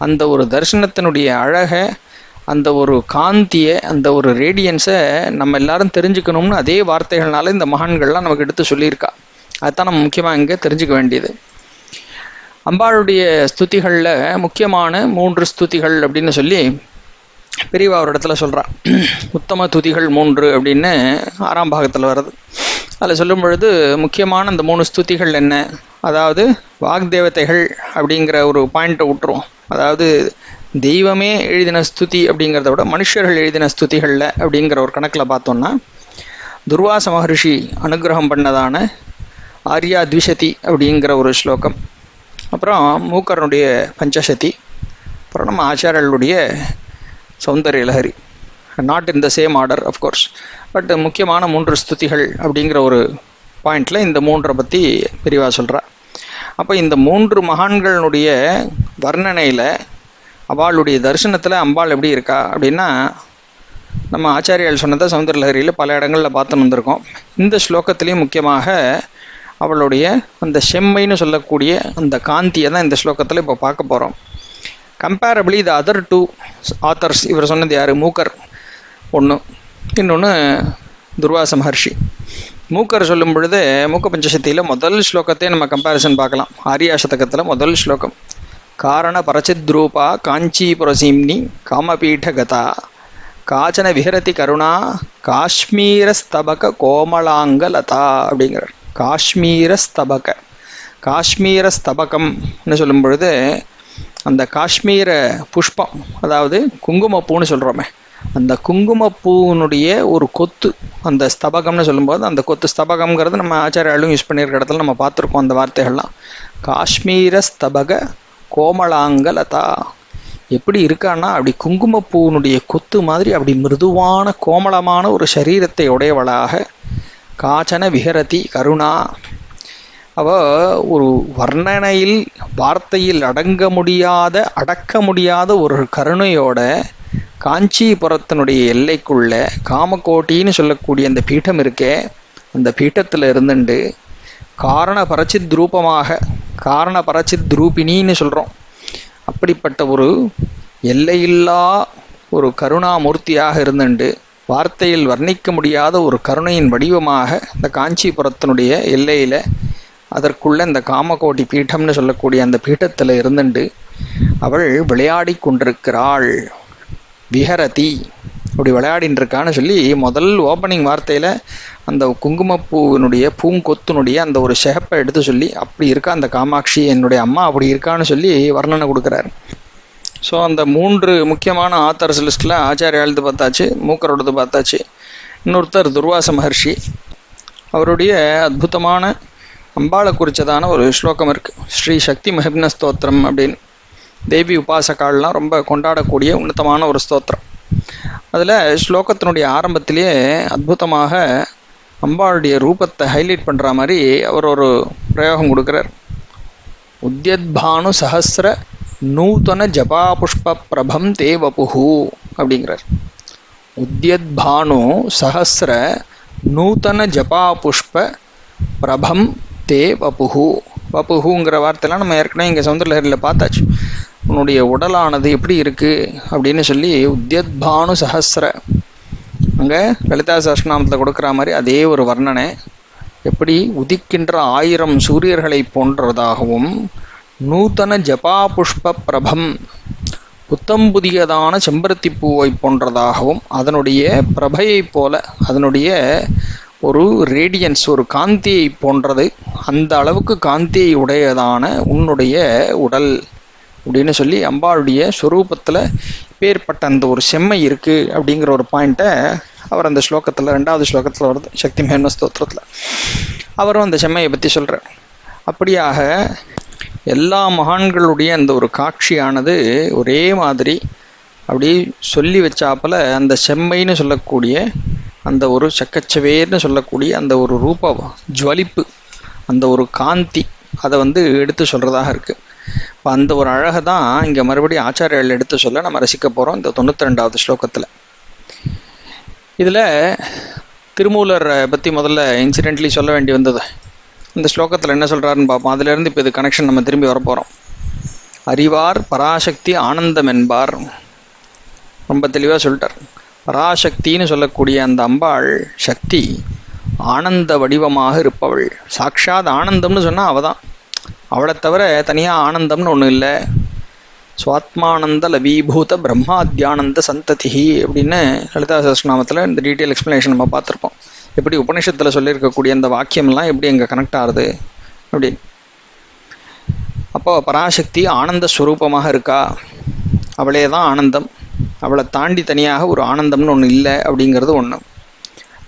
அந்த ஒரு தரிசனத்தினுடைய அழகை, அந்த ஒரு காந்தியை, அந்த ஒரு ரேடியன்ஸை நம்ம எல்லாரும் தெரிஞ்சுக்கணும்னு அதே வார்த்தைகள்னால இந்த மகான்கள்லாம் நமக்கு எடுத்து சொல்லியிருக்கா. அதுதான் நம்ம முக்கியமாக இங்கே தெரிஞ்சுக்க வேண்டியது. அம்பாளுடைய ஸ்துதிகளில் முக்கியமான 3 ஸ்துதிகள் அப்படின்னு சொல்லி பெரியவா ஒரு இடத்துல சொல்கிறா. உத்தம துதிகள் 3 அப்படின்னு 6ஆம் பாகத்தில் வருது. அதில் சொல்லும் பொழுது முக்கியமான அந்த 3 ஸ்துதிகள் என்ன, அதாவது வாக்தேவதைகள் அப்படிங்கிற ஒரு பாயிண்ட்டை விட்டுருவோம். அதாவது தெய்வமே எழுதின ஸ்துதி அப்படிங்கிறத விட மனுஷர்கள் எழுதின ஸ்துதிகளில் அப்படிங்கிற ஒரு கணக்கில் பார்த்தோம்னா துர்வாச மகரிஷி அனுகிரகம் பண்ணதான ஆர்யா த்விஷதி அப்படிங்கிற ஒரு ஸ்லோகம், அப்புறம் மூக்கரனுடைய பஞ்சசதி, அப்புறம் நம்ம ஆச்சாரியர்களுடைய Soundarya Lahari. Not in the same order of course, but முக்கியமான 3 ஸ்துதிகள் அப்படிங்கிற ஒரு பாயிண்டில் இந்த 3 பற்றி பெரியவா சொல்கிறா. அப்போ இந்த 3 மகான்களுடைய வர்ணனையில் அவளுடைய தரிசனத்தில் அம்பாள் எப்படி இருக்கா அப்படின்னா, நம்ம ஆச்சாரியால் சொன்னதை சௌந்தர்ய லஹரியில் பல இடங்களில் பார்த்துன்னு வந்திருக்கோம். இந்த ஸ்லோகத்திலையும் முக்கியமாக அவளுடைய அந்த செம்மைன்னு சொல்லக்கூடிய அந்த காந்தியை தான் இந்த ஸ்லோகத்தில் இப்போ பார்க்க போகிறோம். கம்பேரபிளி த அதர் 2 ஆத்தர்ஸ், இவர் சொன்னது யார், மூக்கர் ஒன்று, இன்னொன்று துர்வாச மகர்ஷி. மூக்கர் சொல்லும் பொழுது மூக்க பஞ்சசக்தியில் முதல் ஸ்லோகத்தையே நம்ம கம்பேரிசன் பார்க்கலாம். ஆர்யா சதகத்தில் முதல் ஸ்லோகம், காரண பரச்சித்ரூபா காஞ்சிபுரசீம்னி காமபீடகதா காச்சன விஹரதி கருணா காஷ்மீரஸ்தபக கோமலாங்கலதா அப்படிங்கிறார். காஷ்மீரஸ்தபகம்னு சொல்லும் பொழுது அந்த காஷ்மீர புஷ்பம், அதாவது குங்குமப்பூன்னு சொல்கிறோமே, அந்த குங்குமப்பூனுடைய ஒரு கொத்து, அந்த ஸ்தபகம்னு சொல்லும்போது அந்த கொத்து, ஸ்தபகம்ங்கிறது நம்ம ஆச்சாரியாலும் யூஸ் பண்ணியிருக்க இடத்துல நம்ம பார்த்துருக்கோம் அந்த வார்த்தைகள்லாம். காஷ்மீரஸ்தபக கோமலாங்கலதா எப்படி இருக்கான்னா அப்படி குங்குமப்பூனுடைய கொத்து மாதிரி அப்படி மிருதுவான கோமளமான ஒரு சரீரத்தை உடையவளாக, காச்சன விஹரதி கருணா, அவ ஒரு வர்ணனையில் வார்த்தையில் அடக்க முடியாத ஒரு கருணையோட காஞ்சிபுரத்தினுடைய எல்லைக்குள்ள காமகோட்டின்னு சொல்லக்கூடிய அந்த பீடம் இருக்கே, அந்த பீட்டத்தில் இருந்துண்டு காரண பரச்சித் ரூபமாக, காரண பரச்சித் ரூபிணின்னு சொல்கிறோம், அப்படிப்பட்ட ஒரு எல்லையில்லா ஒரு கருணாமூர்த்தியாக இருந்துண்டு வார்த்தையில் வர்ணிக்க முடியாத ஒரு கருணையின் வடிவமாக இந்த காஞ்சிபுரத்தினுடைய எல்லையில் அதற்குள்ள இந்த காமகோட்டி பீட்டம்னு சொல்லக்கூடிய அந்த பீட்டத்தில் இருந்துண்டு அவள் விளையாடி கொண்டிருக்கிறாள். விஹரதி அப்படி விளையாடின்னு இருக்கான்னு சொல்லி முதல் ஓப்பனிங் வார்த்தையில் அந்த குங்குமப்பூவினுடைய பூங்கொத்தினுடைய அந்த ஒரு சிகப்பை எடுத்து சொல்லி அப்படி இருக்கா அந்த காமாட்சி, என்னுடைய அம்மா அப்படி இருக்கான்னு சொல்லி வர்ணனை கொடுக்குறாரு. ஸோ அந்த 3 முக்கியமான ஆத்தர்ஸ் லிஸ்ட்டில் ஆச்சாரியா எழுது பார்த்தாச்சு, மூக்கரோடது பார்த்தாச்சு. இன்னொருத்தர் துர்வாச மகர்ஷி, அவருடைய அற்புதமான அம்பாளை குறித்ததான ஒரு ஸ்லோகம் இருக்குது, ஸ்ரீ சக்தி மஹிம்ன ஸ்தோத்திரம் அப்படின்னு. தேவி உபாசகால்லாம் ரொம்ப கொண்டாடக்கூடிய உன்னதமான ஒரு ஸ்தோத்திரம். அதில் ஸ்லோகத்தினுடைய ஆரம்பத்திலேயே அற்புதமாக அம்பாளுடைய ரூபத்தை ஹைலைட் பண்ணுற மாதிரி அவர் ஒரு பிரயோகம் கொடுக்குறார். உத்யத்பானு சஹஸ்ர நூதன ஜபா புஷ்ப பிரபம் தே வபுஹு அப்படிங்கிறார். உத்யத்பானு சஹஸ்ர நூதன ஜபா புஷ்ப பிரபம் தே வபுஹு. வபுஹுங்கிற வார்த்தைலாம் நம்ம ஏற்கனவே இங்கே சௌந்தரலஹரியில் பார்த்தாச்சு. உன்னுடைய உடலானது எப்படி இருக்குது அப்படின்னு சொல்லி உத்யத்பானு சஹஸ்ர, அங்கே லலிதா சஹஸ்ரநாமத்தில் கொடுக்குற மாதிரி அதே ஒரு வர்ணனை. எப்படி உதிக்கின்ற 1000 சூரியர்களை போன்றதாகவும், நூதன ஜபா புஷ்ப பிரபம் புத்தம் புதியதான செம்பருத்தி பூவை போன்றதாகவும், அதனுடைய பிரபையை போல அதனுடைய ஒரு ரேடியன்ஸ், ஒரு காந்தியை போன்றது, அந்த அளவுக்கு காந்தியை உடையதான உன்னுடைய உடல் அப்படின்னு சொல்லி அம்பாளுடைய ஸ்வரூபத்தில் பேர்பட்ட அந்த ஒரு செம்மை இருக்குது அப்படிங்கிற ஒரு பாயிண்ட்டை அவர் அந்த ஸ்லோகத்தில் 2வது ஸ்லோகத்தில் வருது, சக்தி மஹிம்ன ஸ்தோத்திரத்தில். அவரும் அந்த செம்மையை பற்றி சொல்கிறார். அப்படியாக எல்லா மகான்களுடைய அந்த ஒரு காட்சியானது ஒரே மாதிரி அப்படி சொல்லி வச்சாப்பில் அந்த செம்மைன்னு சொல்லக்கூடிய அந்த ஒரு சக்கச்சவேர்னு சொல்லக்கூடிய அந்த ஒரு ரூப ஜுவலிப்பு, அந்த ஒரு காந்தி, அதை எடுத்து சொல்கிறதாக இருக்குது. இப்போ அந்த ஒரு அழகை தான் இங்கே மறுபடியும் ஆச்சாரியர்கள் எடுத்து சொல்ல நம்ம ரசிக்க போகிறோம் இந்த 92வது ஸ்லோகத்தில். இதில் திருமூலரை பற்றி முதல்ல இன்சிடென்ட்லி சொல்ல வேண்டி வந்தது. இந்த ஸ்லோகத்தில் என்ன சொல்கிறாருன்னு பார்ப்போம். அதிலேருந்து இப்போ இது கனெக்ஷன் நம்ம திரும்பி வரப்போகிறோம். அறிவார் பராசக்தி ஆனந்தம் என்பார், ரொம்ப தெளிவாக சொல்லிட்டார். பராசக்தின்னு சொல்லக்கூடிய அந்த அம்பாள் சக்தி ஆனந்த வடிவமாக இருப்பவள். சாக்ஷாத் ஆனந்தம்னு சொன்னால் அவள் தான், அவளை தவிர தனியாக ஆனந்தம்னு ஒன்றும் இல்லை. சுவாத்மானந்த லவீபூத பிரம்மாத்யானந்த சந்ததி அப்படின்னு லலிதா சஹஸ்ரநாமத்தில் இந்த டீட்டெயில் எக்ஸ்ப்ளனேஷன் நம்ம பார்த்துருப்போம். எப்படி உபநிஷத்தில் சொல்லியிருக்கக்கூடிய அந்த வாக்கியம்லாம் எப்படி அங்கே கனெக்ட் ஆகுது அப்படின்னு. அப்போது பராசக்தி ஆனந்த ஸ்வரூபமாக இருக்கா, அவளே தான் ஆனந்தம், அவளை தாண்டி தனியாக ஒரு ஆனந்தம்னு ஒன்று இல்லை அப்படிங்கிறது ஒன்று.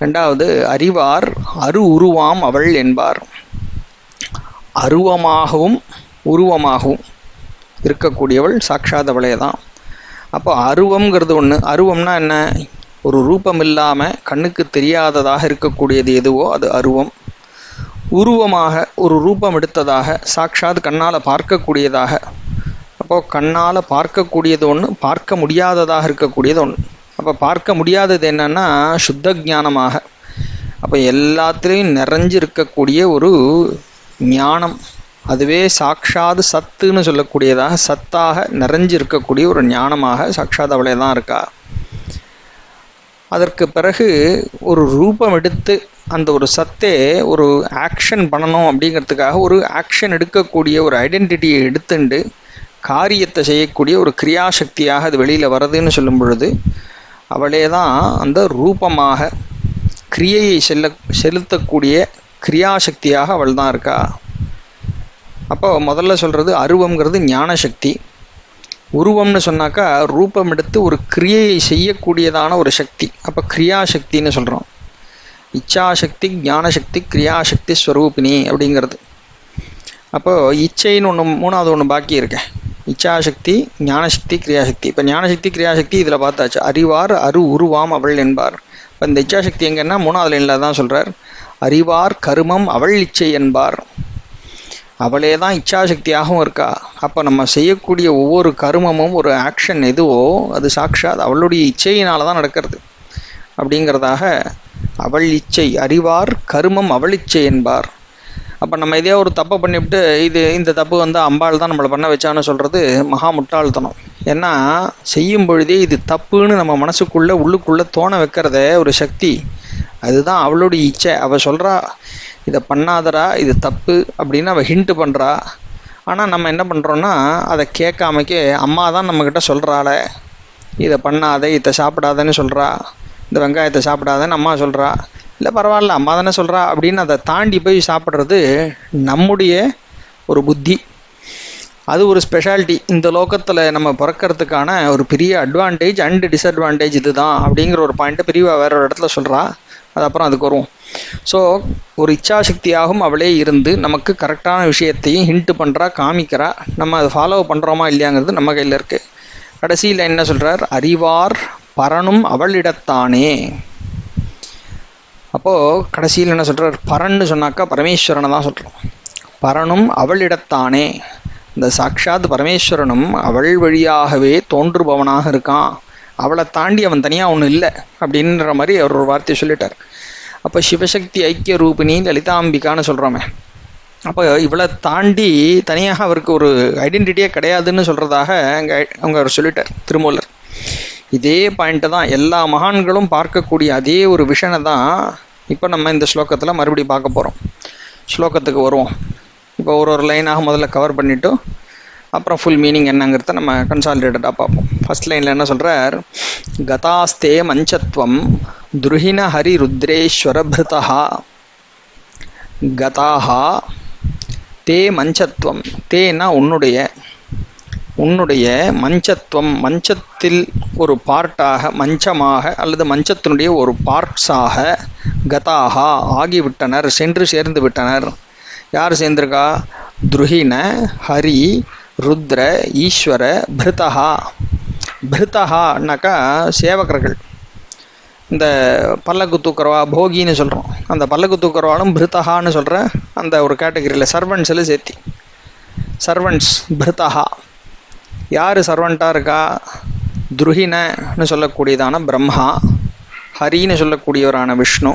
2வது, அறிவார் அரு உருவாம் அவள் என்பார். அருவமாகவும் உருவமாகவும் இருக்கக்கூடியவள் சாட்சாத் அவளே தான். அப்போ அருவம்ங்கிறது ஒன்று. அருவம்னா என்ன? ஒரு ரூபம் இல்லாமல் கண்ணுக்கு தெரியாததாக இருக்கக்கூடியது எதுவோ அது அருவம். உருவமாக ஒரு ரூபம் எடுத்ததாக சாட்சாத் கண்ணால் பார்க்கக்கூடியதாக. அப்போது கண்ணால் பார்க்கக்கூடியது ஒன்று, பார்க்க முடியாததாக இருக்கக்கூடியது ஒன்று. அப்போ பார்க்க முடியாதது என்னென்னா சுத்த ஞானமாக, அப்போ எல்லாத்துலேயும் நிறைஞ்சு இருக்கக்கூடிய ஒரு ஞானம், அதுவே சாட்சாத் சத்துன்னு சொல்லக்கூடியதாக சத்தாக நிறைஞ்சு இருக்கக்கூடிய ஒரு ஞானமாக சாட்சாத் அவளே தான் இருக்கா. அதற்கு பிறகு ஒரு ரூபம் எடுத்து அந்த ஒரு சத்தே ஒரு ஆக்ஷன் பண்ணணும் அப்படிங்கிறதுக்காக ஒரு ஆக்ஷன் எடுக்கக்கூடிய ஒரு ஐடென்டிட்டியை எடுத்துண்டு காரியத்தை செய்யக்கூடிய ஒரு கிரியாசக்தியாக அது வெளியில் வருதுன்னு சொல்லும் பொழுது அவளே தான் அந்த ரூபமாக கிரியையை செலுத்தக்கூடிய கிரியாசக்தியாக அவள் தான் இருக்கா. அப்போ முதல்ல சொல்கிறது அருவம்ங்கிறது ஞானசக்தி. உருவம்னு சொன்னாக்கா ரூபம் எடுத்து ஒரு கிரியையை செய்யக்கூடியதான ஒரு சக்தி, அப்போ கிரியாசக்தின்னு சொல்கிறோம். இச்சாசக்தி ஞானசக்தி கிரியாசக்தி ஸ்வரூபிணி அப்படிங்கிறது. அப்போது இச்சைன்னு ஒன்று 3வது ஒன்று பாக்கி இருக்கேன். இச்சாசக்தி ஞானசக்தி கிரியாசக்தி. இப்போ ஞானசக்தி கிரியாசக்தி இதில் பார்த்தாச்சு. அறிவார் அரு உருவாம் அவள் என்பார். இப்போ இந்த இச்சாசக்தி எங்கன்னா 3வது லைனில் தான் சொல்கிறார். அறிவார் கருமம் அவள் இச்சை என்பார். அவளே தான் இச்சாசக்தியாகவும் இருக்கா. அப்போ நம்ம செய்யக்கூடிய ஒவ்வொரு கருமமும் ஒரு ஆக்ஷன் எதுவோ அது சாட்சாத் அவளுடைய இச்சையினால தான் நடக்கிறது அப்படிங்கிறதாக அவள் இச்சை. அறிவார் கருமம் அவள் இச்சை என்பார். அப்போ நம்ம இதே ஒரு தப்பை பண்ணிவிட்டு இந்த தப்பு அம்பாள் தான் நம்மளை பண்ண வச்சான்னு சொல்கிறது மகா முட்டாள்தனம். ஏன்னா செய்யும் பொழுதே இது தப்புன்னு நம்ம மனசுக்குள்ளே உள்ளுக்குள்ளே தோண வைக்கிறத ஒரு சக்தி, அதுதான் அவளுடைய இச்சை. அவள் சொல்கிறா இதை பண்ணாதரா, இது தப்பு அப்படின்னு அவள் ஹிண்ட்டு பண்ணுறா. ஆனால் நம்ம என்ன பண்ணுறோன்னா அதை கேட்காமக்கே அம்மா தான் நம்மக்கிட்ட சொல்கிறாளே இதை பண்ணாதே, இதை சாப்பிடாதன்னு சொல்கிறா, இந்த வெங்காயத்தை சாப்பிடாதன்னு அம்மா சொல்கிறா, இல்லை பரவாயில்ல அம்மா தானே சொல்கிறா அப்படின்னு அதை தாண்டி போய் சாப்பிட்றது நம்முடைய ஒரு புத்தி. அது ஒரு ஸ்பெஷாலிட்டி. இந்த லோகத்தில் நம்ம பிறக்கிறதுக்கான ஒரு பெரிய அட்வான்டேஜ் அண்ட் டிஸ்அட்வான்டேஜ் இது தான் அப்படிங்கிற ஒரு பாயிண்ட்டை பிரிவா வேற ஒரு இடத்துல சொல்கிறா. அது அப்புறம் அதுக்கு வருவோம். ஸோ ஒரு இச்சாசக்தியாகவும் அவளே இருந்து நமக்கு கரெக்டான விஷயத்தையும் ஹிண்ட் பண்ணுறா, காமிக்கிறா. நம்ம அதை ஃபாலோ பண்ணுறோமா இல்லையாங்கிறது நம்ம கையில் இருக்குது. கடைசியில் என்ன சொல்கிறார்? அறிவார் பரனும் அவளிடத்தானே. அப்போது கடைசியில் என்ன சொல்கிறார்? பரன்னு சொன்னாக்கா பரமேஸ்வரனை தான் சொல்கிறோம். பரனும் அவளிடத்தானே, இந்த சாட்சாத் பரமேஸ்வரனும் அவள் வழியாகவே தோன்றுபவனாக இருக்கான், அவளை தாண்டி அவன் தனியாக ஒன்றும் இல்லை அப்படின்ற மாதிரி அவர் ஒரு வார்த்தையை சொல்லிட்டார். அப்போ சிவசக்தி ஐக்கிய ரூபிணி லலிதாம்பிகான்னு சொல்கிறோமே, அப்போ இவளை தாண்டி தனியாக அவருக்கு ஒரு ஐடென்டிட்டியே கிடையாதுன்னு சொல்கிறதாக அவங்க அவர் சொல்லிட்டார் திருமூலர். இதே பாயிண்ட்டை தான் எல்லா மகான்களும் பார்க்கக்கூடிய அதே ஒரு விஷனை தான் இப்போ நம்ம இந்த ஸ்லோகத்தில் மறுபடியும் பார்க்க போகிறோம். ஸ்லோகத்துக்கு வருவோம். இப்போ ஒரு லைனாக முதல்ல கவர் பண்ணிவிட்டு அப்புறம் ஃபுல் மீனிங் என்னங்கிறத நம்ம கன்சாலிடேட்டடாக பார்ப்போம். ஃபர்ஸ்ட் லைனில் என்ன சொல்கிறார்? கதாஸ்தே மஞ்சத்வம் துருஹின ஹரி ருத்ரேஸ்வர பிருதா கதாஹா தே மஞ்சத்வம். தேனா உன்னுடைய மஞ்சத்துவம், மஞ்சத்தில் ஒரு பார்ட்டாக, மஞ்சமாக அல்லது மஞ்சத்தினுடைய ஒரு பார்ட்ஸாக கதாஹா ஆகிவிட்டனர், சென்று சேர்ந்து விட்டனர். யார் சேர்ந்திருக்கா? துருஹின ஹரி ருத்ர ஈஸ்வர பிருதா. பிருதஹான்னாக்கா சேவகர்கள். இந்த பல்லக்கு தூக்குறவா போகின்னு சொல்கிறோம், அந்த பல்லக்கு தூக்குறவாலும் பிருதஹான்னு சொல்கிற அந்த ஒரு கேட்டகரியில் சர்வன்ட்ஸில் சேர்த்தி சர்வன்ட்ஸ் பிருதஹா. யார் சர்வெண்ட்டாக இருக்கா? துருஹினன்னு சொல்லக்கூடியதான பிரம்மா, ஹரின்னு சொல்லக்கூடியவரான விஷ்ணு,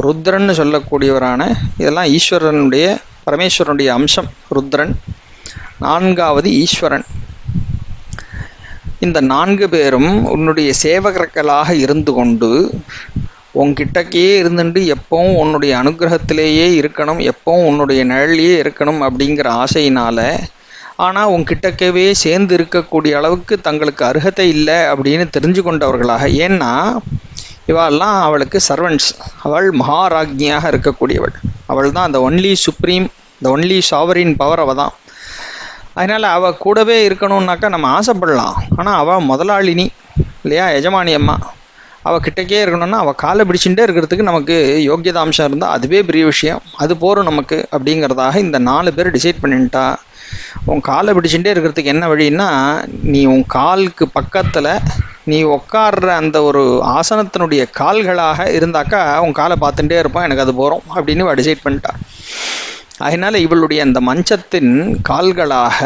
ருத்ரன்னு சொல்லக்கூடியவரான, இதெல்லாம் ஈஸ்வரனுடைய பரமேஸ்வரனுடைய அம்சம் ருத்ரன். நான்காவது ஈஸ்வரன். இந்த 4 பேரும் உன்னுடைய சேவகர்களாக இருந்து கொண்டு உன்கிட்டக்கே இருந்துட்டு எப்பவும் உன்னுடைய அனுகிரகத்திலேயே இருக்கணும், எப்பவும் உன்னுடைய நிழலையே இருக்கணும் அப்படிங்கிற ஆசையினால், ஆனால் உன்கிட்டக்கவே சேர்ந்து இருக்கக்கூடிய அளவுக்கு தங்களுக்கு அருகதை இல்லை அப்படின்னு தெரிஞ்சு கொண்டவர்களாக. ஏன்னா இவாளெல்லாம் அவளுக்கு சர்வன்ட்ஸ், அவள் மகாராஜ்ஞியாக இருக்கக்கூடியவள், அவள் தான் அந்த ஒன்லி சுப்ரீம், இந்த ஒன்லி சாவரின் பவர் அவள் தான். அதனால் அவள் கூடவே இருக்கணும்னாக்கா நம்ம ஆசைப்படலாம், ஆனால் அவள் முதலாளினி இல்லையா, எஜமானி அம்மா. அவள் கிட்டக்கே இருக்கணும்னா அவள் காலை பிடிச்சுட்டே இருக்கிறதுக்கு நமக்கு யோக்கியதாம்சம் இருந்தால் அதுவே பெரிய விஷயம், அது போகிறோம் நமக்கு அப்படிங்கிறதாக இந்த 4 பேர் டிசைட் பண்ணிட்டா. உன் காலை பிடிச்சுட்டே இருக்கிறதுக்கு என்ன வழின்னா, நீ உன் காலுக்கு பக்கத்தில் நீ உட்கார்ற அந்த ஒரு ஆசனத்தினுடைய கால்களாக இருந்தாக்கா உன் காலை பார்த்துட்டே இருப்பான், எனக்கு அது போகிறோம் அப்படின்னு டிசைட் பண்ணிட்டா. அதனால் இவளுடைய அந்த மஞ்சத்தின் கால்களாக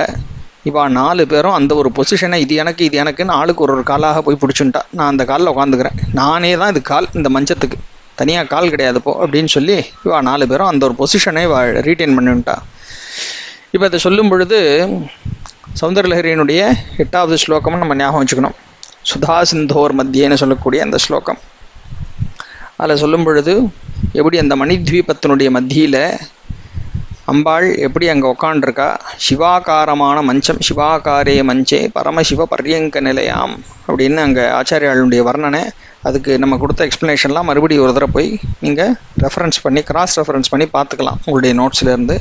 இவா 4 பேரும் அந்த ஒரு பொசிஷனை இது எனக்குன்னு ஆளுக்கு ஒரு காலாக போய் பிடிச்சுட்டா. நான் அந்த காலில் உட்காந்துக்கிறேன், நானே தான் இது கால், இந்த மஞ்சத்துக்கு தனியாக கால் கிடையாது போ அப்படின்னு சொல்லி இவா 4 பேரும் அந்த ஒரு பொசிஷனை ரீட்டைன் பண்ணிவிட்டா. இப்போ அதை சொல்லும் பொழுது சௌந்தரலஹரியினுடைய 8வது ஸ்லோகம்னு நம்ம ஞாபகம் வச்சுக்கணும். சுதா சிந்தோர் மத்தியன்னு சொல்லக்கூடிய அந்த ஸ்லோகம். அதில் சொல்லும் பொழுது எப்படி அந்த மணித்வீபத்தினுடைய மத்தியில் அம்பாள் எப்படி அங்கே உக்காண்டிருக்கா, சிவாகாரமான மஞ்சம், சிவாகாரே மஞ்சே பரமசிவ பர்யங்க நிலையாம் அப்படின்னு அங்கே ஆச்சாரியாளுடைய வர்ணனை. அதுக்கு நம்ம கொடுத்த எக்ஸ்ப்ளனேஷன்லாம் மறுபடியும் ஒரு தடவை போய் நீங்கள் ரெஃபரன்ஸ் பண்ணி கிராஸ் ரெஃபரன்ஸ் பண்ணி பார்த்துக்கலாம் உங்களுடைய நோட்ஸ்லேருந்து.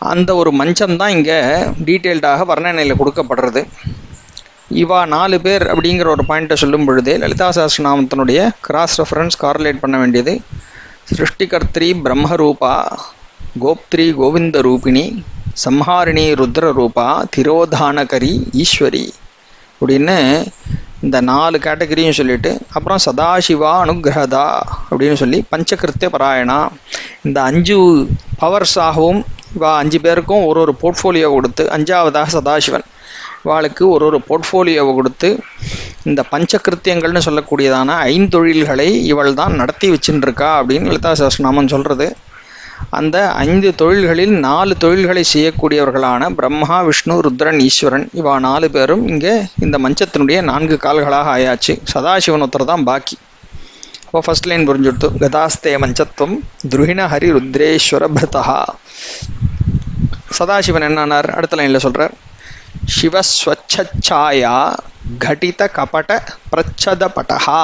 அந்த ஒரு மஞ்சம் தான் இங்கே டீட்டெயில்டாக வர்ணனையில் கொடுக்கப்படுறது. இவா 4 பேர் அப்படிங்கிற ஒரு பாயிண்ட்டை சொல்லும் பொழுதே லலிதா சஹஸ்ரநாமத்தினுடைய கிராஸ் ரெஃபரன்ஸ் கார்லேட் பண்ண வேண்டியது. சிருஷ்டிகர்த்ரி பிரம்மரூபா, கோப்த்ரி கோவிந்த ரூபிணி, சம்ஹாரிணி ருத்ர ரூபா, திரோதானகரி ஈஸ்வரி அப்படின்னு இந்த 4 கேட்டகரியும் சொல்லிட்டு, அப்புறம் சதாசிவா அனுகிரகதா அப்படின்னு சொல்லி பஞ்சகிருத்திய பராயணா, இந்த 5 பவர்ஸாகவும் இவா 5 பேருக்கும் ஒரு போர்ட்ஃபோலியோ கொடுத்து, 5வதாக சதாசிவன் இவாளுக்கு ஒரு போர்ட்ஃபோலியோவை கொடுத்து இந்த பஞ்சகிருத்தியங்கள்னு சொல்லக்கூடியதான 5 தொழில்களை இவள் தான் நடத்தி வச்சுருக்கா அப்படின்னு லலிதா சஹஸ்ரநாமம் சொல்கிறது. அந்த 5 தொழில்களில் 4 தொழில்களை செய்யக்கூடியவர்களான பிரம்மா, விஷ்ணு, ருத்ரன், ஈஸ்வரன் இவா 4 பேரும் இங்கே இந்த மஞ்சத்தினுடைய 4 கால்களாக ஆயாச்சு. சதாசிவன் ஒருத்தர் தான் பாக்கி. இப்போ ஃபர்ஸ்ட் லைன் புரிஞ்சுடுத்து. கதாஸ்தே மஞ்சத்துவம் துருஹின ஹரி ருத்ரேஸ்வர பிருதா. சதாசிவன் என்னானார் அடுத்த லைனில் சொல்கிறார். சிவஸ்வச்சாயா கடித கபட பிரச்சத பட்டஹா.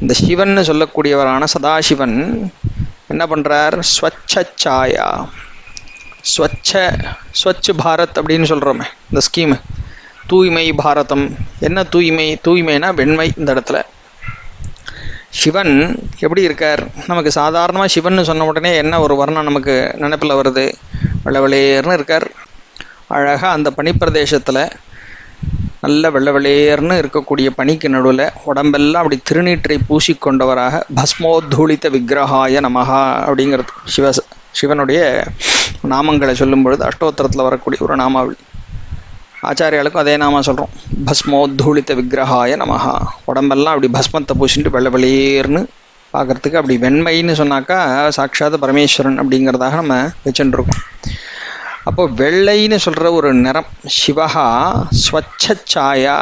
இந்த சிவன் சொல்லக்கூடியவரான சதாசிவன் என்ன பண்ணுறார்? ஸ்வச்சாயா, ஸ்வச் பாரத் அப்படின்னு சொல்கிறோமே இந்த ஸ்கீமு, தூய்மை பாரதம். என்ன தூய்மை? தூய்மைனா வெண்மை. இந்த இடத்துல சிவன் எப்படி இருக்கார்? நமக்கு சாதாரணமாக சிவன் சொன்ன உடனே என்ன ஒரு வர்ணம் நமக்கு நினைப்பில் வருது? வெள்ளவெளேர்னு இருக்கார். அழகாக அந்த பனிப்பிரதேசத்தில் நல்ல வெள்ளவெளேர்னு இருக்கக்கூடிய பனிக்கு நடுவில் உடம்பெல்லாம் அப்படி திருநீற்றை பூசிக்கொண்டவராக பஸ்மோத்தூளித்த விக்கிரகாய நமஹா அப்படிங்கிறது சிவனுடைய நாமங்களை சொல்லும் பொழுது அஷ்டோத்திரத்தில் வரக்கூடிய ஒரு நாமாவளி. ஆச்சாரியாளுக்கும் அதே நாம சொல்கிறோம், பஸ்மோத்தூளித்த விக்கிரகாய நமஹா. உடம்பெல்லாம் அப்படி பஸ்மத்தை பூசிட்டு வெள்ளவெளேர்னு பார்க்குறதுக்கு அப்படி வெண்மைன்னு சொன்னாக்கா சாட்சாத் பரமேஸ்வரன் அப்படிங்கிறதாக நம்ம வச்சுட்டுருக்கோம். அப்போது வெள்ளைன்னு சொல்கிற ஒரு நிறம், சிவஹா ஸ்வச்சாயா,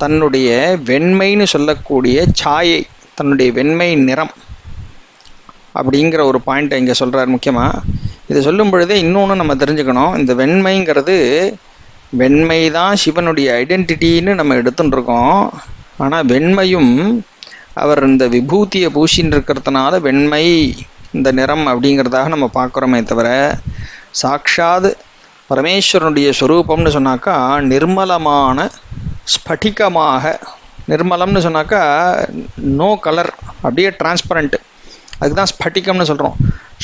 தன்னுடைய வெண்மைன்னு சொல்லக்கூடிய சாயை, தன்னுடைய வெண்மை நிறம் அப்படிங்கிற ஒரு பாயிண்ட்டை இங்கே சொல்கிறார். முக்கியமாக இதை சொல்லும் பொழுதே இன்னொன்று நம்ம தெரிஞ்சுக்கணும். இந்த வெண்மைங்கிறது வெண்மை தான் சிவனுடைய ஐடென்டிட்டின்னு நம்ம எடுத்துட்டுருக்கோம். ஆனால் வெண்மையும் அவர் இந்த விபூதியை பூசின்னு இருக்கிறதுனால வெண்மை இந்த நிறம் அப்படிங்கிறதாக நம்ம பார்க்குறோமே தவிர, சாக்ஷாத் பரமேஸ்வரனுடைய ஸ்வரூபம்னு சொன்னாக்கா நிர்மலமான ஸ்படிகமாக, நிர்மலம்னு சொன்னாக்கா நோ கலர், அப்படியே டிரான்ஸ்பரண்ட்டு, அதுதான் ஸ்படிகம்னு சொல்கிறோம்.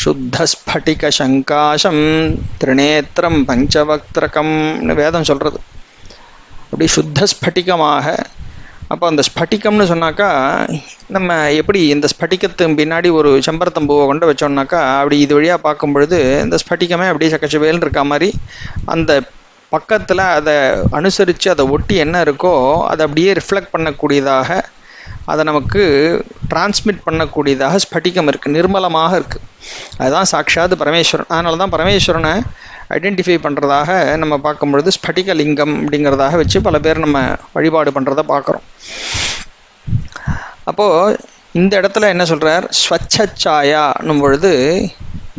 சுத்த ஸ்படிக சங்காசம் திரிநேத்திரம் பஞ்சவக்திரகம்னு வேதம் சொல்கிறது. அப்படி சுத்த ஸ்படிகமாக. அப்போ அந்த ஸ்படிகம்னு சொன்னாக்கா நம்ம எப்படி இந்த ஸ்படிகத்து பின்னாடி ஒரு செம்பருத்தம்பூவை கொண்டு வச்சோம்னாக்கா அப்படி இது வழியாக பார்க்கும் பொழுது இந்த ஸ்படிகமே அப்படியே சக்கச்சவேல்னு இருக்கா மாதிரி அந்த பக்கத்தில் அதை அனுசரித்து அதை ஒட்டி என்ன இருக்கோ அதை அப்படியே ரிஃப்ளெக்ட் பண்ணக்கூடியதாக, அதை நமக்கு டிரான்ஸ்மிட் பண்ணக்கூடியதாக ஸ்படிகம் இருக்குது, நிர்மலமாக இருக்குது. அதுதான் சாட்சாத் பரமேஸ்வரன். அதனால தான் பரமேஸ்வரனை ஐடென்டிஃபை பண்ணுறதாக நம்ம பார்க்கும்பொழுது ஸ்படிக லிங்கம் அப்படிங்கிறதாக வச்சு பல பேர் நம்ம வழிபாடு பண்ணுறத பார்க்குறோம். அப்போது இந்த இடத்துல என்ன சொல்கிறார்? ஸ்வச்சாயான்னும் பொழுது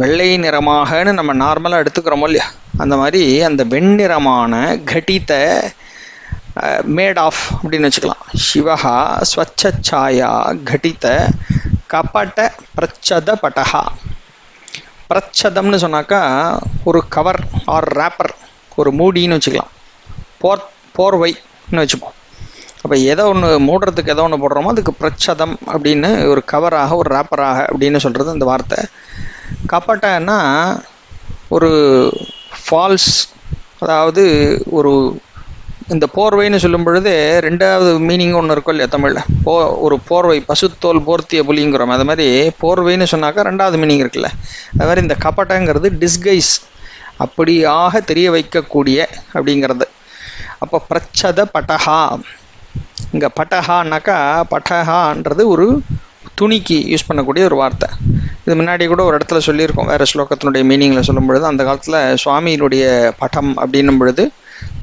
வெள்ளை நிறமாகன்னு நம்ம நார்மலாக எடுத்துக்கிறோமோ இல்லையா, அந்த மாதிரி அந்த வெண்ணிறமான கடித மேட் ஆஃப் அப்படின்னு வச்சுக்கலாம். சிவஹா ஸ்வச்சாயா கடித கபட பிரச்சத பட்டஹா. பிரச்சதம்னு சொன்னாக்கா ஒரு கவர் ஆர் ரேப்பர், ஒரு மூடின்னு வச்சுக்கலாம், போர்வைன்னு வச்சுப்போம். அப்போ எதோ ஒன்று மூடுறதுக்கு எதோ ஒன்று போடுறோமோ அதுக்கு பிரச்சதம் அப்படின்னு ஒரு கவராக ஒரு ரேப்பராக அப்படின்னு சொல்கிறது இந்த வார்த்தை. கபட்டன்னா ஒரு ஃபால்ஸ், அதாவது ஒரு இந்த போர்வைன்னு சொல்லும் பொழுது ரெண்டாவது மீனிங் ஒன்று இருக்கும் இல்லையா தமிழில், ஒரு போர்வை, பசுத்தோல் போர்த்திய புலிங்கிறோம். அது மாதிரி போர்வைன்னு சொன்னாக்கா ரெண்டாவது மீனிங் இருக்குல்ல, அது மாதிரி இந்த கபட்டங்கிறது டிஸ்கைஸ், அப்படியாக தெரிய வைக்கக்கூடிய அப்படிங்கிறது. அப்போ பிரச்சத பட்டஹா, இங்கே பட்டஹான்னாக்கா பட்டஹான்றது ஒரு துணிக்கு யூஸ் பண்ணக்கூடிய ஒரு வார்த்தை. இது முன்னாடி கூட ஒரு இடத்துல சொல்லியிருக்கோம் வேறு ஸ்லோகத்தினுடைய மீனிங்கில் சொல்லும் பொழுது, அந்த காலத்தில் சுவாமியினுடைய பட்டம் அப்படின்னும் பொழுது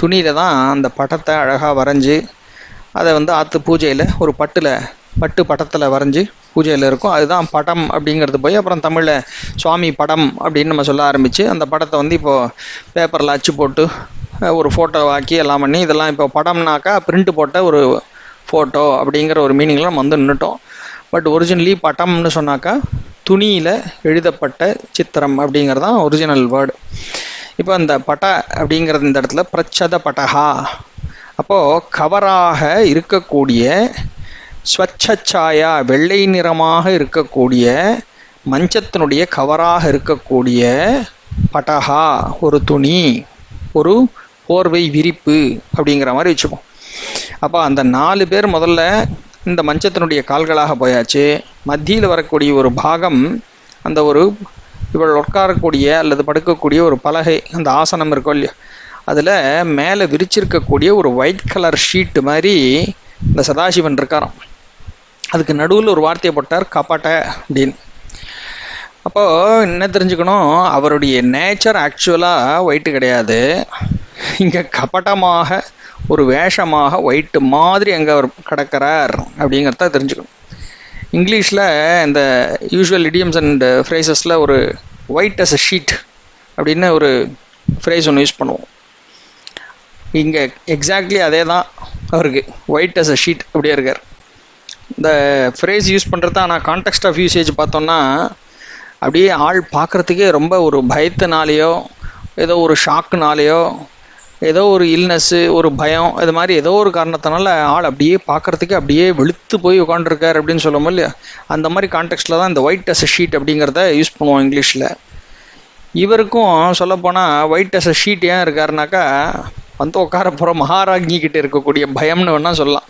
துணியில் தான் அந்த படத்தை அழகாக வரைஞ்சி அதை ஆற்று பூஜையில் ஒரு பட்டு படத்தில் வரைஞ்சி பூஜையில் இருக்கும். அதுதான் படம் அப்படிங்கிறது போய் அப்புறம் தமிழில் சுவாமி படம் அப்படின்னு நம்ம சொல்ல ஆரம்பித்து அந்த படத்தை இப்போது பேப்பரில் அச்சு போட்டு ஒரு ஃபோட்டோ ஆக்கி எல்லாம் பண்ணி இதெல்லாம் இப்போ படம்னாக்கா பிரிண்ட் போட்ட ஒரு ஃபோட்டோ அப்படிங்கிற ஒரு மீனிங்கில் நம்ம நின்றுட்டோம். பட் ஒரிஜினலி பட்டம்னு சொன்னாக்கா துணியில் எழுதப்பட்ட சித்திரம் அப்படிங்கிறது தான் ஒரிஜினல் வேர்டு. இப்போ அந்த பட அப்படிங்கிறது இந்த இடத்துல பிரச்சத பட்டஹா. அப்போது கவராக இருக்கக்கூடிய ஸ்வச்சாயா, வெள்ளை நிறமாக இருக்கக்கூடிய மஞ்சத்தினுடைய கவராக இருக்கக்கூடிய பட்டஹா, ஒரு துணி, ஒரு போர்வை விரிப்பு அப்படிங்கிற மாதிரி வச்சுப்போம். அப்போ அந்த 4 பேர் முதல்ல இந்த மஞ்சத்தினுடைய கால்களாக போயாச்சு. மத்தியில் வரக்கூடிய ஒரு பாகம் அந்த ஒரு இவள் உட்காரக்கூடிய அல்லது படுக்கக்கூடிய ஒரு பலகை, அந்த ஆசனம் இருக்கும் இல்லையா, அதில் மேலே விரிச்சிருக்கக்கூடிய ஒரு ஒயிட் கலர் ஷீட்டு மாதிரி இந்த சதாசிவன் இருக்காராம். அதுக்கு நடுவில் ஒரு வார்த்தையை போட்டார், கபட்ட அப்படின்னு. அப்போது என்ன தெரிஞ்சுக்கணும், அவருடைய நேச்சர் ஆக்சுவலாக ஒயிட்டு கிடையாது. இங்கே கபட்டமாக ஒரு வேஷமாக ஒயிட்டு மாதிரி அங்கே அவர் கிடக்கிறார் அப்படிங்கிறத தெரிஞ்சுக்கணும். இங்கிலீஷில் இந்த யூஷுவல் இடியம்ஸ் அண்ட் ஃப்ரேசஸில் ஒரு ஒயிட் அஸ் அ ஷீட் அப்படின்னு ஒரு ஃப்ரேஸ் ஒன்று யூஸ் பண்ணுவோம். இங்கே எக்ஸாக்ட்லி அதே தான் அவருக்கு. ஒயிட் அஸ் அ ஷீட் அப்படியே இருக்கார். இந்த ஃப்ரேஸ் யூஸ் பண்ணுறது தான். ஆனால் கான்டெக்ஸ்ட் ஆஃப் யூசேஜ் பார்த்தோன்னா அப்படியே ஆள் பார்க்குறதுக்கே ரொம்ப ஒரு பயத்தினாலேயோ ஏதோ ஒரு ஷாக்குனாலேயோ ஏதோ ஒரு இல்னஸ்ஸு ஒரு பயம் இது மாதிரி ஏதோ ஒரு காரணத்தினால ஆள் அப்படியே பார்க்குறதுக்கே அப்படியே வெளுத்து போய் உட்காந்துருக்கார் அப்படின்னு சொல்லுவோம் இல்லையா, அந்த மாதிரி கான்டெக்ஸ்டில் தான் இந்த ஒயிட் அஸ் அ ஷீட் அப்படிங்கிறத யூஸ் பண்ணுவோம் இங்கிலீஷில். இவருக்கும் சொல்லப்போனால் ஒயிட் அஸ் அ ஷீட் ஏன் இருக்காருனாக்கா வந்து உட்கார போகிற மகாராஜி கிட்டே இருக்கக்கூடிய பயம்னு வேணால் சொல்லலாம்.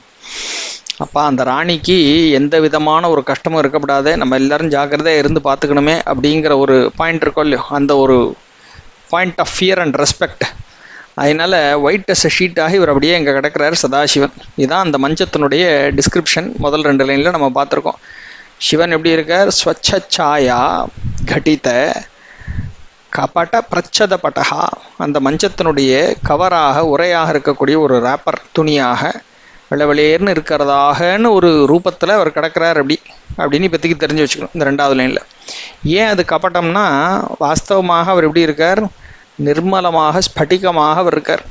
அப்போ அந்த ராணிக்கு எந்த விதமான ஒரு கஷ்டமும் இருக்கக்கூடாது, நம்ம எல்லோரும் ஜாக்கிரதையாக இருந்து பார்த்துக்கணுமே அப்படிங்கிற ஒரு பாயிண்ட் இருக்கோ இல்லையோ, அந்த ஒரு point of fear and respect. அதனால் ஒயிட் அஸ் அ ஷீட்டாக இவர் அப்படியே இங்கே கிடக்கிறார் சதாசிவன். இதுதான் அந்த மஞ்சத்தினுடைய டிஸ்கிரிப்ஷன் முதல் 2 லைனில் நம்ம பார்த்துருக்கோம். சிவன் எப்படி இருக்கார்? ஸ்வச்சாயா கட்டித கபட பிரச்சத பட்டகா, அந்த மஞ்சத்தினுடைய கவராக உரையாக இருக்கக்கூடிய ஒரு ரேப்பர் துணியாக வெள்ளவெளேர்னு இருக்கிறதாகன்னு ஒரு ரூபத்தில் அவர் கிடக்கிறார் அப்படின்னு இப்போதைக்கு தெரிஞ்சு வச்சுக்கணும் இந்த 2வது லைனில். ஏன் அது கபட்டம்னா வாஸ்தவமாக அவர் எப்படி இருக்கார்? நிர்மலமாக ஸ்பட்டிகமாக அவர் இருக்கார்.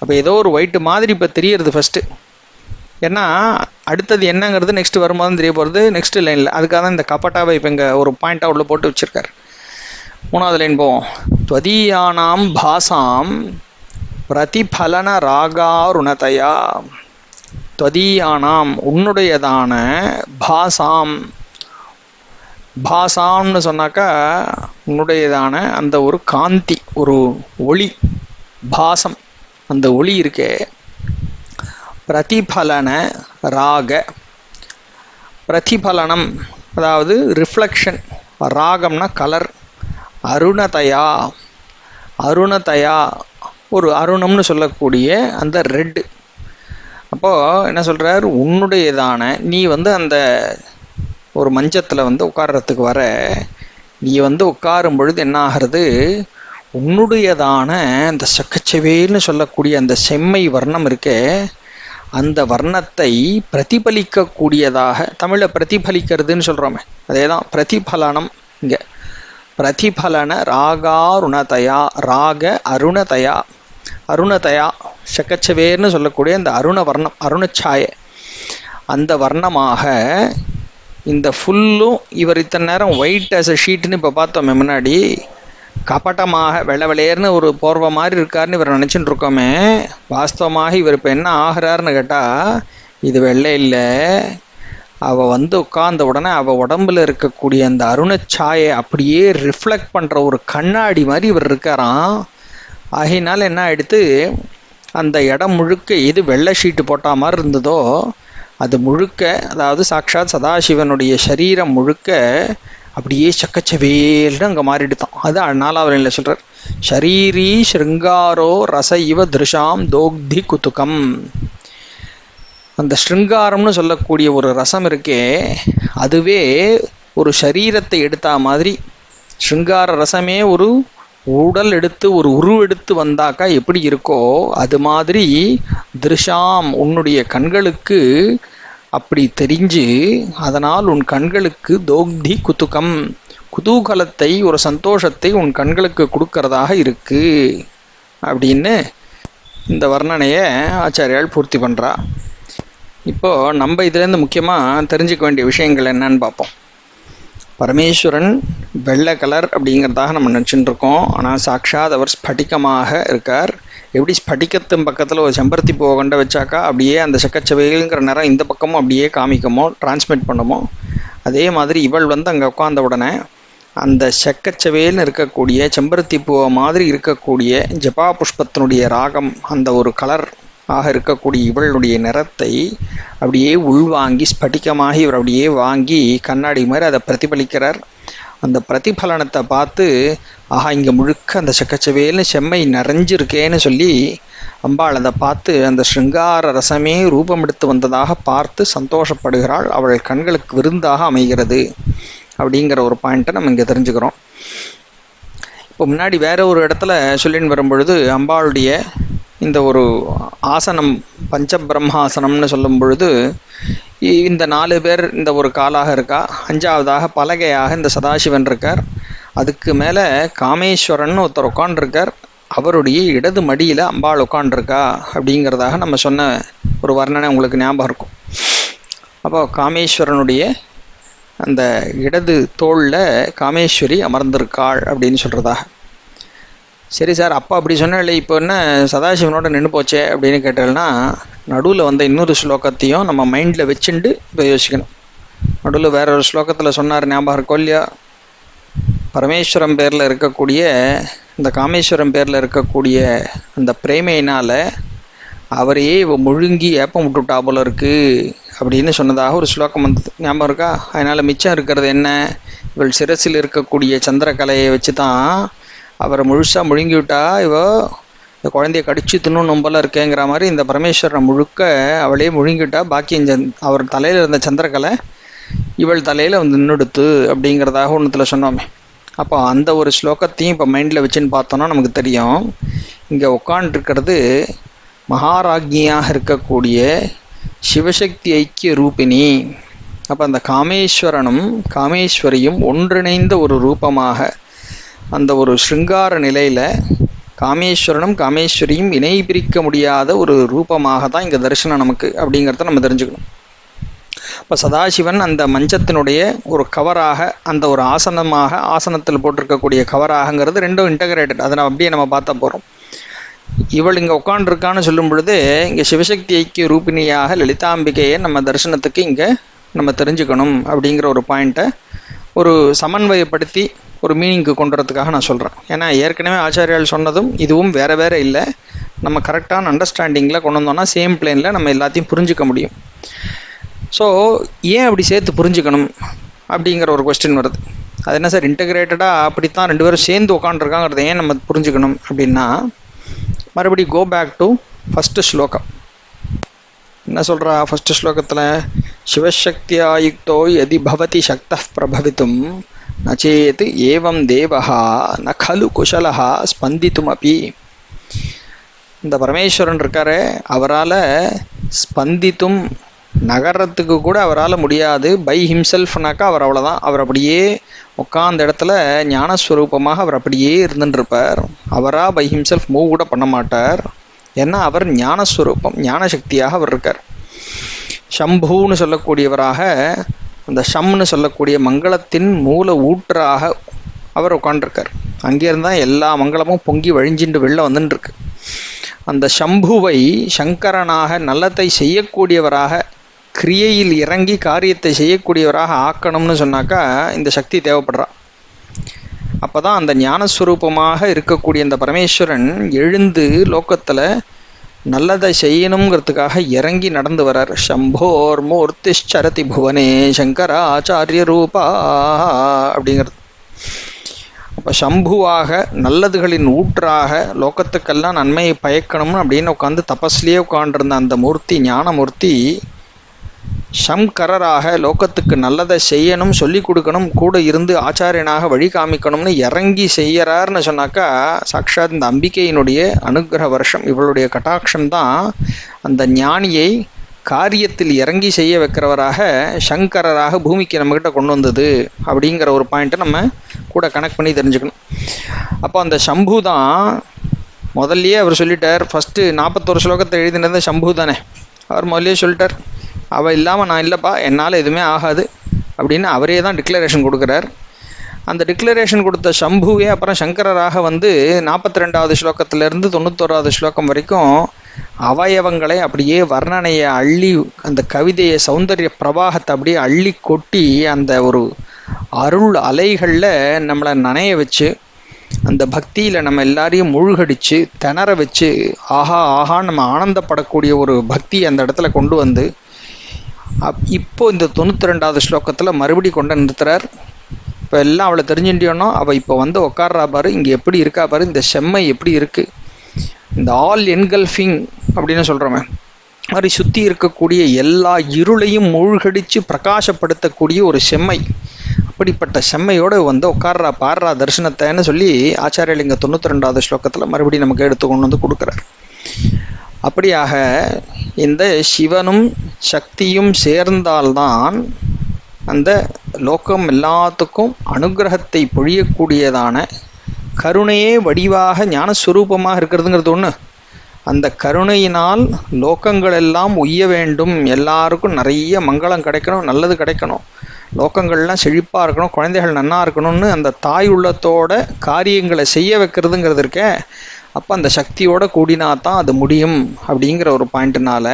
அப்போ ஏதோ ஒரு ஒயிட்டு மாதிரி இப்போ தெரியறது ஃபஸ்ட்டு. ஏன்னா அடுத்தது என்னங்கிறது நெக்ஸ்ட்டு வரும்போது தெரிய போகிறது நெக்ஸ்ட் லைனில். அதுக்காக தான் இந்த கபட்டாவை இப்போ இங்கே ஒரு பாயிண்ட்டாக உள்ள போட்டு வச்சுருக்கார். 3வது லைன் போவோம். துவதீயானாம் பாசாம் பிரதிபலன ராகாருணதையா. துவதீயானாம் உன்னுடையதான பாசாம், பாசாம்னு சொன்னாக்கா உன்னுடையதான அந்த ஒரு காந்தி, ஒரு ஒளி, பாசம், அந்த ஒளி இருக்கே. பிரதிபலன ராக, பிரதிபலனம் அதாவது ரிஃப்ளெக்ஷன், ராகம்னா கலர், அருணதயா, அருணதயா ஒரு அருணம்னு சொல்லக்கூடிய அந்த ரெட்டு. அப்போது என்ன சொல்கிறார்? உன்னுடையதான நீ வந்து அந்த ஒரு மஞ்சத்தில் வந்து உட்கார்றதுக்கு வர, நீ வந்து உட்காரும் பொழுது என்ன ஆகிறது? உன்னுடையதான அந்த சக்கச்சவேல்னு சொல்லக்கூடிய அந்த செம்மை வர்ணம் இருக்கே, அந்த வர்ணத்தை பிரதிபலிக்கக்கூடியதாக, தமிழில் பிரதிபலிக்கிறதுன்னு சொல்கிறோமே அதே தான் பிரதிபலனம். இங்கே பிரதிபலன ராகாருணதயா, ராக அருணதயா, அருணதயா சக்கச்சவேர்னு சொல்லக்கூடிய அந்த அருண வர்ணம், அருணச்சாய, அந்த வர்ணமாக இந்த ஃபுல்லும் இவர் இத்தனை நேரம் ஒயிட் ஆஸ் அ ஷீட்னு இப்போ பார்த்தோமே முன்னாடி, கபட்டமாக வெள்ளவெளேர்னு ஒரு போர்வை மாதிரி இருக்காருன்னு இவர் நினச்சிட்டு இருக்கோமே, வாஸ்தவமாக இவர் இப்போ என்ன ஆகிறாருன்னு கேட்டால் இது வெள்ளை இல்லை, அவள் வந்து உட்கார்ந்த உடனே அவள் உடம்புல இருக்கக்கூடிய அந்த அருணச்சாயை அப்படியே ரிஃப்ளெக்ட் பண்ணுற ஒரு கண்ணாடி மாதிரி இவர் இருக்காராம். ஆகையினால என்ன ஆகிடுத்து, அந்த இடம் முழுக்க எது வெள்ளை ஷீட்டு போட்ட மாதிரி இருந்ததோ அது முழுக்க, அதாவது சாட்சாத் சதாசிவனுடைய சரீரம் முழுக்க அப்படியே சக்கச்சவேல்னு அங்கே மாறிடுதான். அது 4வது லைனில் சொல்கிறார். ஷரீரி ஸ்ருங்காரோ ரச இவ திருஷாம் தோக்தி குதுகம். அந்த ஸ்ருங்காரம்னு சொல்லக்கூடிய ஒரு ரசம் இருக்கே, அதுவே ஒரு சரீரத்தை எடுத்தா மாதிரி, ஸ்ருங்கார ரசமே ஒரு உடல் எடுத்து ஒரு உருவெடுத்து வந்தாக்கா எப்படி இருக்கோ அது மாதிரி திருஷாம் உன்னுடைய கண்களுக்கு அப்படி தெரிஞ்சு, அதனால் உன் கண்களுக்கு தோக்தி குதுகம் குதூகலத்தை, ஒரு சந்தோஷத்தை உன் கண்களுக்கு கொடுக்கறதாக இருக்கு அப்படின்னு இந்த வர்ணனையை ஆச்சாரியால் பூர்த்தி பண்ணுறா. இப்போது நம்ம இதுலேருந்து முக்கியமாக தெரிஞ்சுக்க வேண்டிய விஷயங்கள் என்னன்னு பார்ப்போம். பரமேஸ்வரன் வெள்ளை கலர் அப்படிங்கிறதாக நம்ம நினச்சிட்டு இருக்கோம். ஆனால் சாட்சாத் அவர் ஸ்படிகமாக இருக்கார். எப்படி ஸ்படிகத்தின் பக்கத்தில் ஒரு செம்பருத்தி பூவை கொண்ட வச்சாக்கா அப்படியே அந்த சக்கச்சவைங்கிற நிறம் இந்த பக்கமும் அப்படியே காமிக்குமோ, டிரான்ஸ்மிட் பண்ணுமோ, அதே மாதிரி இவள் வந்து அங்கே உட்கார்ந்த உடனே அந்த செக்கச்சவேல்னு இருக்கக்கூடிய செம்பருத்தி பூவை மாதிரி இருக்கக்கூடிய ஜபா புஷ்பத்தினுடைய ராகம், அந்த ஒரு கலர் ஆக இருக்கக்கூடிய இவளுடைய நிறத்தை அப்படியே உள்வாங்கி ஸ்படிகமாகி இவர் அப்படியே வாங்கி கண்ணாடி மாதிரி அதை பிரதிபலிக்கிறார். அந்த பிரதிபலனத்தை பார்த்து ஆஹா இங்கே முழுக்க அந்த சக்கச்சவேல்னு செம்மை நிறைஞ்சிருக்கேன்னு சொல்லி அம்பாள் அதை பார்த்து அந்த ஸ்ருங்கார ரசமே ரூபம் எடுத்து வந்ததாக பார்த்து சந்தோஷப்படுகிறாள். அவள் கண்களுக்கு விருந்தாக அமைகிறது அப்படிங்கிற ஒரு பாயிண்ட்டை நம்ம இங்கே தெரிஞ்சுக்கிறோம். இப்போ முன்னாடி வேற ஒரு இடத்துல சொல்லின்னு வரும்பொழுது அம்பாளுடைய இந்த ஒரு ஆசனம் பஞ்சபிரம்மாசனம்னு சொல்லும் பொழுது இந்த 4 பேர் இந்த ஒரு காலாக இருக்கா, 5வதாக பலகையாக இந்த சதாசிவன் இருக்கார், அதுக்கு மேலே காமேஸ்வரன் ஒருத்தர் உட்காண்டிருக்கார், அவருடைய இடது மடியில் அம்பாள் உட்காண்டிருக்கா அப்படிங்கிறதாக நம்ம சொன்ன ஒரு வர்ணனை உங்களுக்கு ஞாபகம் இருக்கும். அப்போ காமேஸ்வரனுடைய அந்த இடது தோளில் காமேஸ்வரி அமர்ந்திருக்காள் அப்படின்னு சொல்கிறதாக. சரி சார், அப்போ அப்படி சொன்னாலே இப்போ என்ன சதாசிவனோட நின்று போச்சே அப்படின்னு கேட்டால்னா, நடுவில் வந்த இன்னொரு ஸ்லோகத்தையும் நம்ம மைண்டில் வச்சுட்டு இப்போ யோசிக்கணும். நடுவில் வேற ஒரு ஸ்லோகத்தில் சொன்னார், ஞாபகம் இருக்கோ இல்லையா? பரமேஸ்வரம் பேரில் இருக்கக்கூடிய இந்த காமேஸ்வரம் பேரில் இருக்கக்கூடிய அந்த பிரேமையினால் அவரையே இவ முழுங்கி ஏப்பம் விட்டுட்டா போல இருக்கு அப்படின்னு சொன்னதாக ஒரு ஸ்லோகம் வந்தது, ஞாபகம் இருக்கா? அதனால் மிச்சம் இருக்கிறது என்ன? இவள் சிரசில் இருக்கக்கூடிய சந்திரகலையை வச்சு தான் அவரை முழுசாக முழுங்கி விட்டா, இந்த குழந்தைய கடிச்சு தின்னும் நொம்பலாம் இருக்கேங்கிற மாதிரி இந்த பரமேஸ்வரனை முழுக்க அவளே முழுங்கிவிட்டா, பாக்கி அவர் தலையில் இருந்த சந்திரகலை இவள் தலையில் வந்து நின்றுடுத்து அப்படிங்கிறதாக ஒன்றுத்தில் சொன்னோமே. அப்போ அந்த ஒரு ஸ்லோகத்தையும் இப்போ மைண்டில் வச்சுன்னு பார்த்தோன்னா நமக்கு தெரியும், இங்கே உட்காண்டிருக்கிறது மகாராஜ்ஞியாக இருக்கக்கூடிய சிவசக்தி ஐக்கிய ரூபிணி. அப்போ அந்த காமேஸ்வரனும் காமேஸ்வரியும் ஒன்றிணைந்த ஒரு ரூபமாக, அந்த ஒரு ஸ்ருங்கார நிலையில் காமேஸ்வரனும் காமேஸ்வரியும் இணை பிரிக்க முடியாத ஒரு ரூபமாக தான் இங்கே தரிசனம் நமக்கு அப்படிங்கிறத நம்ம தெரிஞ்சுக்கணும். இப்போ சதாசிவன் அந்த மஞ்சத்தினுடைய ஒரு கவராக, அந்த ஒரு ஆசனமாக, ஆசனத்தில் போட்டிருக்கக்கூடிய கவராகங்கிறது ரெண்டும் இன்டகிரேட்டட், அதை அப்படியே நம்ம பார்த்தா போகிறோம். இவள் இங்கே உட்காண்டிருக்கான்னு சொல்லும் பொழுது இங்கே சிவசக்தி ஐக்கிய ரூபிணியாக லலிதாம்பிகையை நம்ம தரிசனத்துக்கு இங்கே நம்ம தெரிஞ்சுக்கணும் அப்படிங்கிற ஒரு பாயிண்ட்டை ஒரு சமன்வயப்படுத்தி ஒரு மீனிங்க்கு கொண்டு வரதுக்காக நான் சொல்கிறேன். ஏன்னா ஏற்கனவே ஆச்சாரியால் சொன்னதும் இதுவும் வேறு வேறு இல்லை, நம்ம கரெக்டான அண்டர்ஸ்டாண்டிங்கில் கொண்டு வந்தோம்னா சேம் பிளேனில் நம்ம எல்லாத்தையும் புரிஞ்சிக்க முடியும். ஸோ ஏன் அப்படி சேர்த்து புரிஞ்சுக்கணும் அப்படிங்கிற ஒரு கொஸ்டின் வருது. அது என்ன சார் இன்டகிரேட்டடாக அப்படித்தான் ரெண்டு பேரும் சேர்ந்து உட்காந்துருக்காங்கிறத ஏன் நம்ம புரிஞ்சுக்கணும் அப்படின்னா, மறுபடி கோ பேக் டு ஃபஸ்ட்டு ஸ்லோகம். என்ன சொல்கிறா ஃபஸ்ட்டு ஸ்லோகத்தில்? சிவசக்தியாயுக்தோ யதி பவதி சக்தः பிரபவித்தும் நச்சேத் ஏவம் தேவஹா ந கலு குஷலஹா ஸ்பந்தித்துமபி. இந்த பரமேஸ்வரன் இருக்காரு, அவரால் ஸ்பந்தித்தும் நகரத்துக்கு கூட அவரால் முடியாது. பை ஹிம்செல்ஃப்னாக்கா அவர் அவ்வளோதான், அவர் அப்படியே உட்காந்த இடத்துல ஞானஸ்வரூபமாக அவர் அப்படியே இருந்துட்டுருப்பார். அவராக பை ஹிம்செல்ஃப் மூவ் கூட பண்ண மாட்டார். ஏன்னா அவர் ஞானஸ்வரூபம், ஞானசக்தியாக அவர் இருக்கார். சம்பூன்னு சொல்லக்கூடியவராக, அந்த ஷம்னு சொல்லக்கூடிய மங்களத்தின் மூல ஊற்றாக அவர் உட்காண்டிருக்கார். அங்கேருந்தான் எல்லா மங்களமும் பொங்கி வழிஞ்சிட்டு வெளில வந்துட்டுருக்கு. அந்த சம்புவை சங்கரனாக நல்லதை செய்யக்கூடியவராக, கிரியையில் இறங்கி காரியத்தை செய்யக்கூடியவராக ஆக்கணும்னு சொன்னாக்கா இந்த சக்தி தேவைப்படுறா. அப்போ தான் அந்த ஞானஸ்வரூபமாக இருக்கக்கூடிய அந்த பரமேஸ்வரன் எழுந்து லோக்கத்தில் நல்லதை செய்யணுங்கிறதுக்காக இறங்கி நடந்து வரார். சம்போர் மூர்த்திச்சரதி புவனே சங்கராச்சாரிய ரூபா அப்படிங்கிறது. அப்போ சம்புவாக, நல்லதுகளின் ஊற்றாக, லோக்கத்துக்கெல்லாம் நன்மையை பயக்கணும்னு அப்படின்னு உட்காந்து தபஸ்லேயே உட்காண்டிருந்த அந்த மூர்த்தி, ஞானமூர்த்தி சங்கரராக லோக்கத்துக்கு நல்லதை செய்யணும், சொல்லி கொடுக்கணும், கூட இருந்து ஆச்சாரியனாக வழி காமிக்கணும்னு இறங்கி செய்யறாருன்னு சொன்னாக்கா சாட்சாத் இந்த அம்பிகையினுடைய அனுகிரக வருஷம், இவளுடைய கட்டாட்சம்தான் அந்த ஞானியை காரியத்தில் இறங்கி செய்ய வைக்கிறவராக சங்கரராக பூமிக்கு நம்மக்கிட்ட கொண்டு வந்தது அப்படிங்கிற ஒரு பாயிண்ட்டை நம்ம கூட கனெக்ட் பண்ணி தெரிஞ்சுக்கணும். அப்போ அந்த சம்பு தான் முதல்லையே அவர் சொல்லிட்டார். ஃபஸ்ட்டு 41 ஸ்லோகத்தை எழுதினது சம்பு தானே, அவர் முதல்லையே சொல்லிட்டார், அவள் இல்லாமல் நான் இல்லைப்பா, என்னால் எதுவுமே ஆகாது அப்படின்னு அவரே தான் டிக்ளரேஷன் கொடுக்குறார். அந்த டிக்ளரேஷன் கொடுத்த சம்புவே அப்புறம் சங்கரராக வந்து 42வது ஸ்லோகத்திலேருந்து 91வது ஸ்லோகம் வரைக்கும் அவயவங்களை அப்படியே வர்ணனையை அள்ளி, அந்த கவிதையை சௌந்தரிய பிரவாகத்தை அப்படியே அள்ளி கொட்டி அந்த ஒரு அருள் அலைகளில் நம்மளை நனைய வச்சு, அந்த பக்தியில் நம்ம எல்லாரையும் மூழ்கடிச்சு திணற வச்சு ஆஹா ஆஹான்னு நம்ம ஆனந்தப்படக்கூடிய ஒரு பக்தியை அந்த இடத்துல கொண்டு வந்து இப்போ இந்த 92வது ஸ்லோகத்தில் மறுபடி கொண்டு நிறுத்துறார். இப்போ எல்லாம் அவளை தெரிஞ்சுட்டியோன்னா அவள் இப்போ வந்து உட்கார்றா பாரு, இங்கே எப்படி இருக்கா பாரு, இந்த செம்மை எப்படி இருக்குது, இந்த ஆல் என்கல்ஃபிங் அப்படின்னு சொல்கிறோமே மாதிரி சுற்றி இருக்கக்கூடிய எல்லா இருளையும் மூழ்கடித்து பிரகாசப்படுத்தக்கூடிய ஒரு செம்மை, அப்படிப்பட்ட செம்மையோடு வந்து உட்கார்றா பாடுறா தரிசனத்தைன்னு சொல்லி ஆச்சாரியர் இங்கே 92வது ஸ்லோகத்தில் மறுபடியும் நமக்கு எடுத்து கொண்டு வந்து கொடுக்குறார். அப்படியாக இந்த சிவனும் சக்தியும் சேர்ந்தால்தான் அந்த லோகம் எல்லாத்துக்கும் அனுகிரகத்தை பொழியக்கூடியதான கருணையே வடிவாக ஞானஸ்வரூபமாக இருக்கிறதுங்கிறது ஒன்று. அந்த கருணையினால் லோகங்கள் எல்லாம் உய்ய வேண்டும், எல்லாருக்கும் நிறைய மங்களம் கிடைக்கணும், நல்லது கிடைக்கணும், லோகங்கள்லாம் செழிப்பாக இருக்கணும், குழந்தைகள் நன்னா இருக்கணும்னு அந்த தாய் உள்ளத்தோட காரியங்களை செய்ய வைக்கிறதுங்கிறது இருக்க. அப்போ அந்த சக்தியோட கூடினா தான் அது முடியும் அப்படிங்கிற ஒரு பாயிண்ட்னால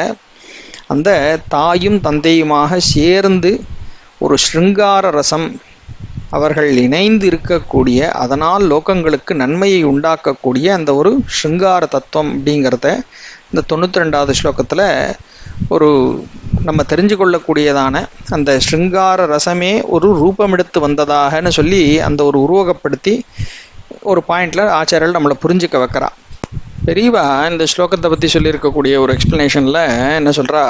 அந்த தாயும் தந்தையுமாக சேர்ந்து ஒரு ஸ்ருங்கார ரசம் அவர்கள் இணைந்து இருக்கக்கூடிய, அதனால் லோகங்களுக்கு நன்மையை உண்டாக்கக்கூடிய அந்த ஒரு ஸ்ருங்கார தத்துவம் அப்படிங்கிறத இந்த 92வது ஸ்லோகத்தில் ஒரு நம்ம தெரிஞ்சு கொள்ளக்கூடியதான அந்த ஸ்ருங்கார ரசமே ஒரு ரூபமெடுத்து வந்ததாகன்னு சொல்லி அந்த ஒரு உருவகப்படுத்தி ஒரு பாயிண்டில் ஆச்சாரியர்கள் நம்மளை புரிஞ்சுக்க வைக்கிறா. பெரியவா இந்த ஸ்லோகத்தை பற்றி சொல்லியிருக்கக்கூடிய ஒரு எக்ஸ்ப்ளனேஷனில் என்ன சொல்கிறா,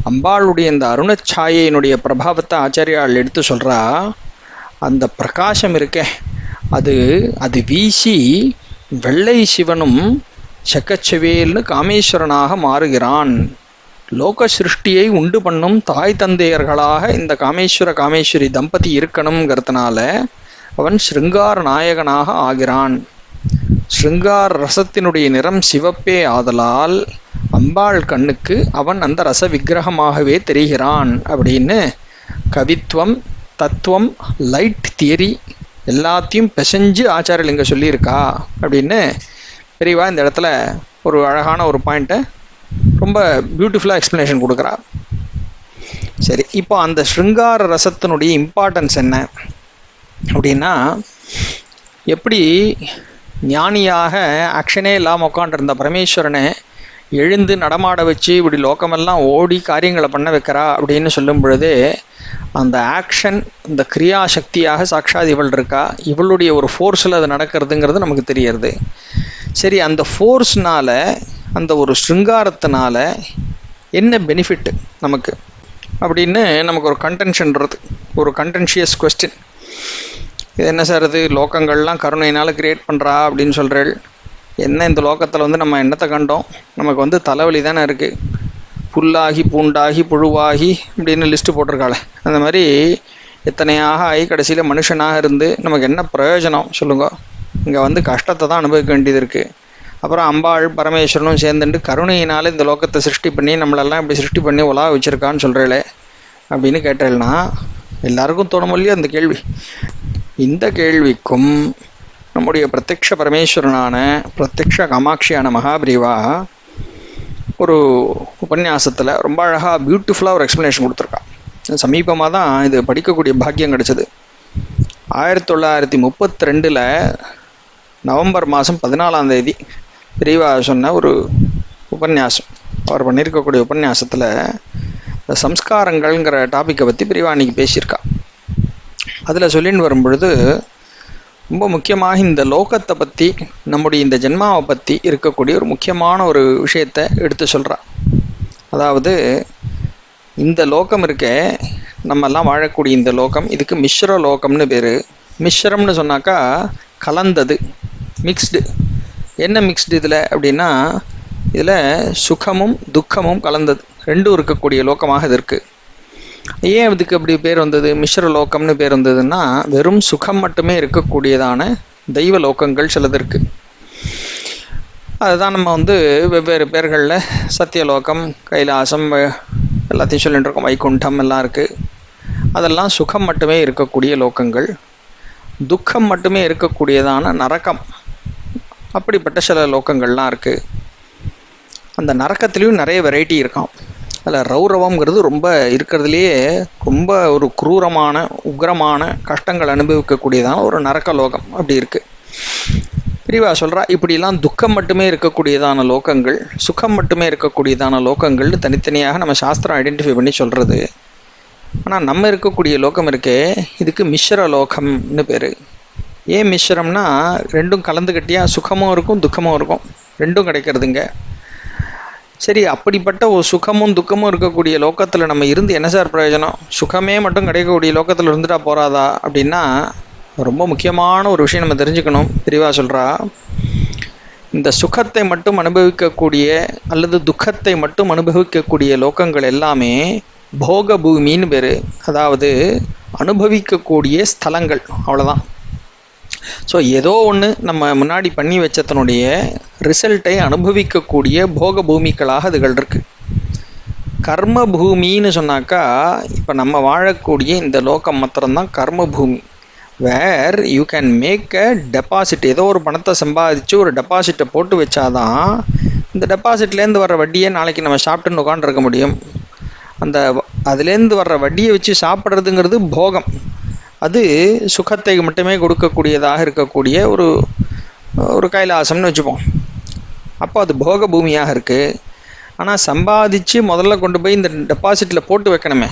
அம்பாளுடைய இந்த அருணச்சாயினுடைய பிரபாவத்தை ஆச்சாரியால் எடுத்து சொல்கிறா. அந்த பிரகாசம் இருக்கே, அது வீசி வெள்ளை சிவனும் செக்கச்செவேல்னு காமேஸ்வரனாக மாறுகிறான். லோக சிருஷ்டியை உண்டு பண்ணும் தாய் தந்தையர்களாக இந்த காமேஸ்வரி தம்பதி இருக்கணுங்கிறதுனால அவன் ஸ்ருங்கார நாயகனாக ஆகிறான். ஸ்ருங்கார ரசத்தினுடைய நிறம் சிவப்பே ஆதலால் அம்பாள் கண்ணுக்கு அவன் அந்த ரச விக்கிரகமாகவே தெரிகிறான் அப்படின்னு கவித்துவம், தத்துவம், லைட் தியரி எல்லாத்தையும் பிசைஞ்சு ஆச்சாரியலிங்க சொல்லியிருக்கா அப்படின்னு பெரியவா இந்த இடத்துல ஒரு அழகான ஒரு பாயிண்ட்டை ரொம்ப பியூட்டிஃபுல்லாக எக்ஸ்ப்ளனேஷன் கொடுக்குறா. சரி, இப்போ அந்த ஸ்ருங்கார ரசத்தினுடைய இம்பார்ட்டன்ஸ் என்ன அப்படின்னா, எப்படி ஞானியாக ஆக்ஷனே இல்லாமல் உட்காண்டிருந்த பரமேஸ்வரனை எழுந்து நடமாட வச்சு இப்படி லோகமெல்லாம் ஓடி காரியங்களை பண்ண வைக்கிறா அப்படின்னு சொல்லும் பொழுதே அந்த ஆக்ஷன், இந்த கிரியாசக்தியாக சாட்சாத் இவள் இருக்கா, இவளுடைய ஒரு ஃபோர்ஸில் அது நடக்கிறதுங்கிறது நமக்கு தெரியறது. சரி, அந்த ஃபோர்ஸ்னால், அந்த ஒரு ஸ்ருங்காரத்தினால என்ன பெனிஃபிட் நமக்கு அப்படின்னு நமக்கு ஒரு கண்டென்ஷன்றது, ஒரு கண்டென்ஷியஸ் கொஸ்டின். இது என்ன சார், இது லோகங்கள்லாம் கருணையினால் கிரியேட் பண்ணுறா அப்படின்னு சொல்கிறேள். என்ன இந்த லோகத்தில் நம்ம என்னத்தை கண்டோம், நமக்கு தலைவலி தானே இருக்குது, புல்லாகி பூண்டாகி புழுவாகி அப்படின்னு லிஸ்ட்டு போட்டிருக்காளே, அந்த மாதிரி எத்தனையாக ஆகி கடைசியில் மனுஷனாக இருந்து நமக்கு என்ன பிரயோஜனம் சொல்லுங்க. இங்கே கஷ்டத்தை தான் அனுபவிக்க வேண்டியது இருக்குது. அப்புறம் அம்பாள் பரமேஸ்வரனும் சேர்ந்துட்டு கருணையினால் இந்த லோகத்தை சிருஷ்டி பண்ணி நம்மளெல்லாம் இப்படி சிருஷ்டி பண்ணி உலா வச்சுருக்கான்னு சொல்கிறேளே அப்படின்னு கேட்டேன்னா எல்லாருக்கும் தோணும் இல்லையா அந்த கேள்வி. இந்த கேள்விக்கும் நம்முடைய பிரத்யக்ஷ பரமேஸ்வரனான பிரத்யக்ஷ காமாட்சியான மகாபிரிவா ஒரு உபன்யாசத்தில் ரொம்ப அழகாக பியூட்டிஃபுல்லாக ஒரு எக்ஸ்ப்ளனேஷன் கொடுத்துருக்கா. சமீபமாக தான் இது படிக்கக்கூடிய பாக்கியம் கிடச்சிது. 1932 நவம்பர் மாதம் 14ஆம் தேதி பிரிவா சொன்ன ஒரு உபன்யாசம், அவர் பண்ணியிருக்கக்கூடிய உபன்யாசத்தில் சம்ஸ்காரங்கள்ங்கிற டாப்பிக்கை பற்றி பிரிவா அன்றைக்கி பேசியிருக்கா. அதில் சொல்லின்னு வரும்பொழுது ரொம்ப முக்கியமாக இந்த லோகத்தை பற்றி, நம்முடைய இந்த ஜென்மாவை பற்றி இருக்கக்கூடிய ஒரு முக்கியமான ஒரு விஷயத்தை எடுத்து சொல்கிறா. அதாவது இந்த லோகம் இருக்கே, நம்மெல்லாம் வாழக்கூடிய இந்த லோகம், இதுக்கு மிஸ்ர லோகம்னு பேர். மிஸ்ரம்னு சொன்னாக்கா கலந்தது, மிக்ஸ்டு. என்ன மிக்ஸ்டு இதில் அப்படின்னா, இதில் சுகமும் துக்கமும் கலந்தது ரெண்டும் இருக்கக்கூடிய லோகமாக இது இருக்குது. ஏன் இதுக்கு அப்படி பேர் வந்தது, மிஸ்ர லோகம்னு பேர் வந்ததுன்னா, வெறும் சுகம் மட்டுமே இருக்கக்கூடியதான தெய்வ லோகங்கள் சிலது இருக்குது. அதுதான் நம்ம வெவ்வேறு பேர்களில் சத்தியலோகம், கைலாசம் எல்லாத்தையும் சொல்லிட்டு இருக்கோம், வைகுண்டம் எல்லாம் இருக்குது. அதெல்லாம் சுகம் மட்டுமே இருக்கக்கூடிய லோகங்கள். துக்கம் மட்டுமே இருக்கக்கூடியதான நரகம், அப்படிப்பட்ட சில லோகங்கள்லாம் இருக்குது. அந்த நரக்கத்துலேயும் நிறைய வெரைட்டி இருக்காம். அதில் ரௌரவங்கிறது ரொம்ப இருக்கிறதுலையே ரொம்ப ஒரு குரூரமான உக்ரமான கஷ்டங்கள் அனுபவிக்கக்கூடியதான ஒரு நரக்க லோகம் அப்படி இருக்குது. பிரிவா சொல்கிறா, இப்படிலாம் துக்கம் மட்டுமே இருக்கக்கூடியதான லோகங்கள், சுகம் மட்டுமே இருக்கக்கூடியதான லோகங்கள்னு தனித்தனியாக நம்ம சாஸ்திரம் ஐடென்டிஃபை பண்ணி சொல்கிறது. ஆனால் நம்ம இருக்கக்கூடிய லோகம் இருக்கே, இதுக்கு மிஸ்ர லோகம்னு பேர். ஏன் மிஸ்ரம்னா, ரெண்டும் கலந்துக்கிட்டியா சுகமும் இருக்கும் துக்கமும் இருக்கும், ரெண்டும் கிடைக்கிறதுங்க. சரி, அப்படிப்பட்ட ஒரு சுகமும் துக்கமும் இருக்கக்கூடிய லோகத்தில் நம்ம இருந்து என்ன சார் பிரயோஜனம், சுகமே மட்டும் கிடைக்கக்கூடிய லோகத்தில் இருந்துட்டா போகாதா அப்படின்னா, ரொம்ப முக்கியமான ஒரு விஷயம் நம்ம தெரிஞ்சுக்கணும். பிரிவா சொல்கிறா, இந்த சுகத்தை மட்டும் அனுபவிக்கக்கூடிய அல்லது துக்கத்தை மட்டும் அனுபவிக்கக்கூடிய லோகங்கள் எல்லாமே போக பூமின்னு பேர். அதாவது அனுபவிக்கக்கூடிய ஸ்தலங்கள், அவ்வளோதான். ஸோ ஏதோ ஒன்று நம்ம முன்னாடி பண்ணி வச்சதனுடைய ரிசல்ட்டை அனுபவிக்கக்கூடிய போக பூமிகளாக அதுகள் இருக்குது. கர்ம பூமின்னு சொன்னாக்கா இப்போ நம்ம வாழக்கூடிய இந்த லோகம் மாத்திரம்தான் கர்ம பூமி. Where you can make a deposit. ஏதோ ஒரு பணத்தை சம்பாதிச்சு ஒரு டெபாசிட்டை போட்டு வச்சாதான் இந்த டெபாசிட்லேருந்து வர்ற வட்டியை நாளைக்கு நம்ம சாப்பிட்டுன்னு உட்காந்துருக்க முடியும். அதுலேருந்து வர்ற வட்டியை வச்சு சாப்பிட்றதுங்கிறது போகம். அது சுகத்தை மட்டுமே கொடுக்கக்கூடியதாக இருக்கக்கூடிய ஒரு கைலாசம்னு வச்சுப்போம். அப்போ அது போக பூமியாக இருக்குது. ஆனால் சம்பாதிச்சு முதல்ல கொண்டு போய் இந்த டெபாசிட்டில் போட்டு வைக்கணுமே,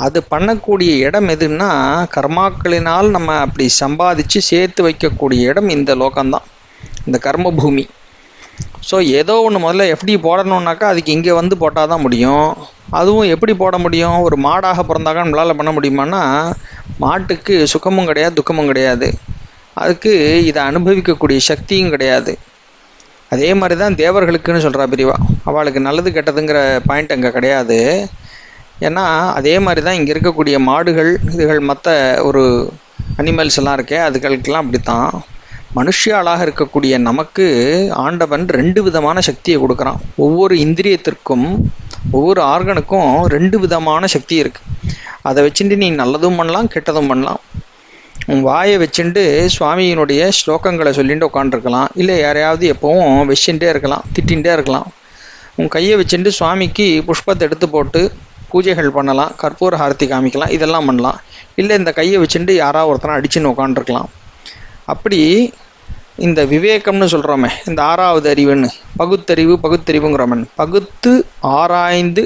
அது பண்ணக்கூடிய இடம் எதுன்னா கர்மாக்களினால் நம்ம அப்படி சம்பாதிச்சு சேர்த்து வைக்கக்கூடிய இடம் இந்த லோகம்தான், இந்த கர்ம பூமி. ஸோ ஏதோ ஒன்று முதல்ல எஃப்டி போடணுன்னாக்கா அதுக்கு இங்கே வந்து போட்டால் தான் முடியும். அதுவும் எப்படி போட முடியும்? ஒரு மாடாக பிறந்தாக்கா நம்மளால் பண்ண முடியுமான்னா மாட்டுக்கு சுகமும் கிடையாது துக்கமும் கிடையாது, அதுக்கு இதை அனுபவிக்கக்கூடிய சக்தியும் கிடையாது. அதே மாதிரி தான் தேவர்களுக்குன்னு சொல்கிறா பிரிவா. அவளுக்கு நல்லது கெட்டதுங்கிற பாயிண்ட் அங்கே கிடையாது. ஏன்னா அதே மாதிரி தான் இங்கே இருக்கக்கூடிய மாடுகள் இதுகள் மற்ற ஒரு அனிமல்ஸ் எல்லாம் இருக்கே அதுகளுக்கெல்லாம் அப்படித்தான். மனுஷியாளாக இருக்கக்கூடிய நமக்கு ஆண்டவன் 2 விதமான சக்தியை கொடுக்குறான். ஒவ்வொரு இந்திரியத்திற்கும் ஒவ்வொரு ஆர்கனுக்கும் 2 விதமான சக்தி இருக்குது. அதை வச்சுட்டு நீ நல்லதும் பண்ணலாம் கெட்டதும் பண்ணலாம். உன் வாயை வச்சுட்டு சுவாமியினுடைய ஸ்லோகங்களை சொல்லிட்டு உட்காந்துருக்கலாம், இல்லை யாரையாவது எப்போவும் வச்சுட்டே இருக்கலாம், திட்டிகிட்டே இருக்கலாம். உன் கையை வச்சுட்டு சுவாமிக்கு புஷ்பத்தை எடுத்து போட்டு பூஜைகள் பண்ணலாம், கற்பூர ஹாரத்தி காமிக்கலாம், இதெல்லாம் பண்ணலாம். இல்லை இந்த கையை வச்சுட்டு யாராவது ஒருத்தனை அடிச்சுன்னு உட்காந்துருக்கலாம். அப்படி இந்த விவேகம்னு சொல்கிறோமே, இந்த 6வது அறிவுன்னு பகுத்தறிவுங்கிறோமன், பகுத்து ஆராய்ந்து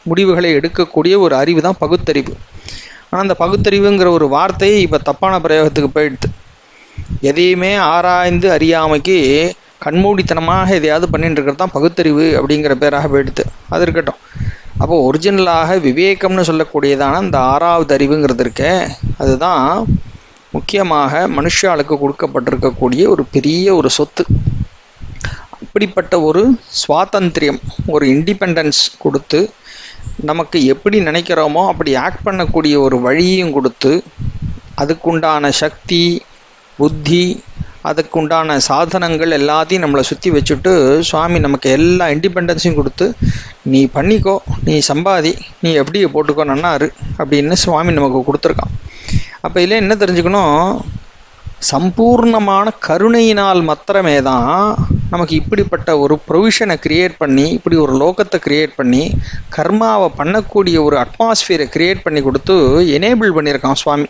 முடிவுகளை எடுக்கக்கூடிய ஒரு அறிவு தான் பகுத்தறிவு. ஆனால் அந்த பகுத்தறிவுங்கிற ஒரு வார்த்தையை இப்போ தப்பான பிரயோகத்துக்கு போயிடுது. எதையுமே ஆராய்ந்து அறியாமைக்கு கண்மூடித்தனமாக எதையாவது பண்ணிட்டு இருக்கிறது தான் பகுத்தறிவு அப்படிங்கிற பேராக போயிடுது. அது இருக்கட்டும். அப்போது ஒரிஜினலாக விவேகம்னு சொல்லக்கூடியதான இந்த 6வது அறிவுங்கிறது இருக்கே, அதுதான் முக்கியமாக மனுஷாளுக்கு கொடுக்கப்பட்டிருக்கக்கூடிய ஒரு பெரிய ஒரு சொத்து. அப்படிப்பட்ட ஒரு சுவாதந்திரியம், ஒரு இண்டிபெண்டன்ஸ் கொடுத்து நமக்கு எப்படி நினைக்கிறோமோ அப்படி ஆக்ட் பண்ணக்கூடிய ஒரு வழியும் கொடுத்து, அதுக்குண்டான சக்தி புத்தி அதுக்குண்டான சாதனங்கள் எல்லாத்தையும் நம்மளை சுற்றி வச்சுட்டு சுவாமி நமக்கு எல்லா இண்டிபெண்டன்ஸையும் கொடுத்து, நீ பண்ணிக்கோ, நீ சம்பாதி, நீ எப்படி போட்டுக்கோ நன்னாரு அப்படின்னு சுவாமி நமக்கு கொடுத்துருக்கான். அப்போ இதில் என்ன தெரிஞ்சுக்கணும், சம்பூர்ணமான கருணையினால் மாத்திரமே தான் நமக்கு இப்படிப்பட்ட ஒரு ப்ரொவிஷனை கிரியேட் பண்ணி, இப்படி ஒரு லோகத்தை கிரியேட் பண்ணி, கர்மாவை பண்ணக்கூடிய ஒரு அட்மாஸ்பியரை கிரியேட் பண்ணி கொடுத்து எனேபிள் பண்ணியிருக்கான் சுவாமி.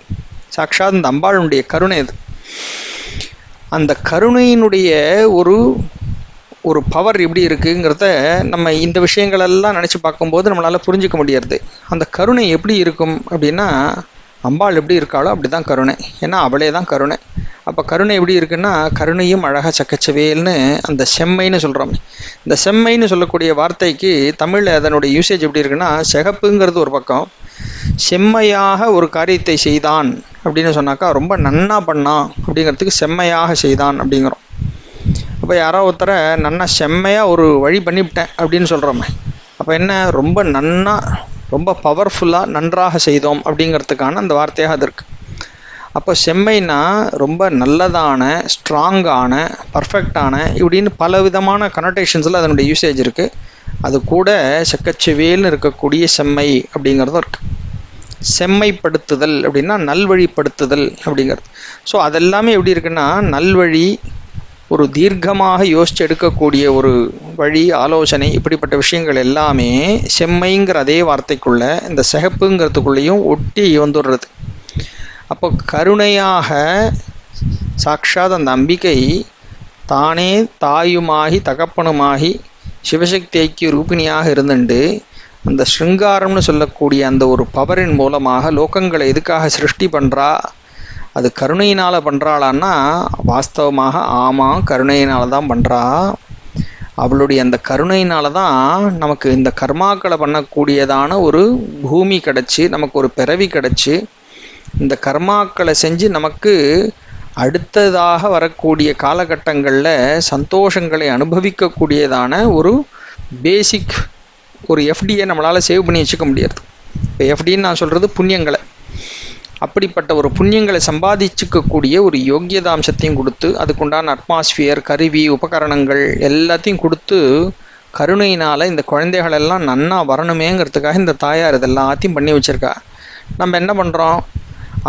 சாக்ஷாத் இந்த அம்பாளுடைய கருணை இது. அந்த கருணையினுடைய ஒரு பவர் எப்படி இருக்குங்கிறத நம்ம இந்த விஷயங்களெல்லாம் நினச்சி பார்க்கும்போது நம்மளால் புரிஞ்சிக்க முடியாது. அந்த கருணை எப்படி இருக்கும் அப்படின்னா, அம்பாள் எப்படி இருக்காளோ அப்படி தான் கருணை. ஏன்னா அவளே தான் கருணை. அப்போ கருணை எப்படி இருக்குன்னா, கருணையும் அழகாக சக்கச்சவேல்னு அந்த செம்மைன்னு சொல்கிறோம். இந்த செம்மைன்னு சொல்லக்கூடிய வார்த்தைக்கு தமிழில் அதனுடைய யூசேஜ் எப்படி இருக்குன்னா, சிகப்புங்கிறது ஒரு பக்கம், செம்மையாக ஒரு காரியத்தை செய்தான் அப்படின்னு சொன்னாக்கா ரொம்ப நன்னா பண்ணான் அப்படிங்கிறதுக்கு செம்மையாக செய்தான் அப்படிங்கிறோம். அப்போ யாரோ ஒருத்தரை நன்னா செம்மையாக ஒரு வழி பண்ணிவிட்டேன் அப்படின்னு சொல்கிறோமே, அப்போ என்ன, ரொம்ப நன்னா ரொம்ப பவர்ஃபுல்லாக நன்றாக செய்தோம் அப்படிங்கிறதுக்கான அந்த வார்த்தையாக அது இருக்குது. அப்போ செம்மைனா ரொம்ப நல்லதான, ஸ்ட்ராங்கான, பர்ஃபெக்டான, இப்படின்னு பல விதமான கனோட்டேஷன்ஸில் அதனுடைய யூசேஜ் இருக்குது. அது கூட செக்கச்செவேல்னு இருக்கக்கூடிய செம்மை அப்படிங்கிறதும் இருக்குது. செம்மைப்படுத்துதல் அப்படின்னா நல்வழிப்படுத்துதல் அப்படிங்கிறது. ஸோ அதெல்லாமே எப்படி இருக்குன்னா, நல்வழி, ஒரு தீர்க்கமாக யோசித்து எடுக்கக்கூடிய ஒரு வழி, ஆலோசனை, இப்படிப்பட்ட விஷயங்கள் எல்லாமே செம்மைங்கிற அதே வார்த்தைக்குள்ள இந்த சிகப்புங்கிறதுக்குள்ளேயும் ஒட்டி வந்துடுறது. அப்போ கருணையாக சாக்ஷாத் அந்த அம்பிகை தானே தாயுமாகி தகப்பனுமாகி சிவசக்தி ஐக்கிய ரூபிணியாக இருந்துண்டு அந்த ஸ்ருங்காரம்னு சொல்லக்கூடிய அந்த ஒரு பவரின் மூலமாக லோகங்களை எதுக்காக சிருஷ்டி பண்ணுறா, அது கருணையினால் பண்ணுறாளான்னா வாஸ்தவமாக ஆமாம் கருணையினால் தான் பண்ணுறா. அவளுடைய அந்த கருணையினால தான் நமக்கு இந்த கர்மாக்களை பண்ணக்கூடியதான ஒரு பூமி கிடச்சி, நமக்கு ஒரு பிறவி கிடச்சி, இந்த கர்மாக்களை செஞ்சு நமக்கு அடுத்ததாக வரக்கூடிய காலகட்டங்களில் சந்தோஷங்களை அனுபவிக்கக்கூடியதான ஒரு பேசிக் ஒரு எஃப்டியை நம்மளால் சேவ் பண்ணி வச்சுக்க முடியாது. இப்போ எஃப்டின்னு நான் சொல்கிறது புண்ணியங்களை. அப்படிப்பட்ட ஒரு புண்ணியங்களை சம்பாதிச்சுக்கக்கூடிய ஒரு யோக்கியதாம்சத்தையும் கொடுத்து அதுக்குண்டான அட்மாஸ்பியர், கருவி, உபகரணங்கள் எல்லாத்தையும் கொடுத்து கருணையினால் இந்த குழந்தைகளெல்லாம் நன்னா வரணுமேங்கிறதுக்காக இந்த தாயார் இதெல்லாத்தையும் பண்ணி வச்சுருக்கா. நம்ம என்ன பண்ணுறோம்?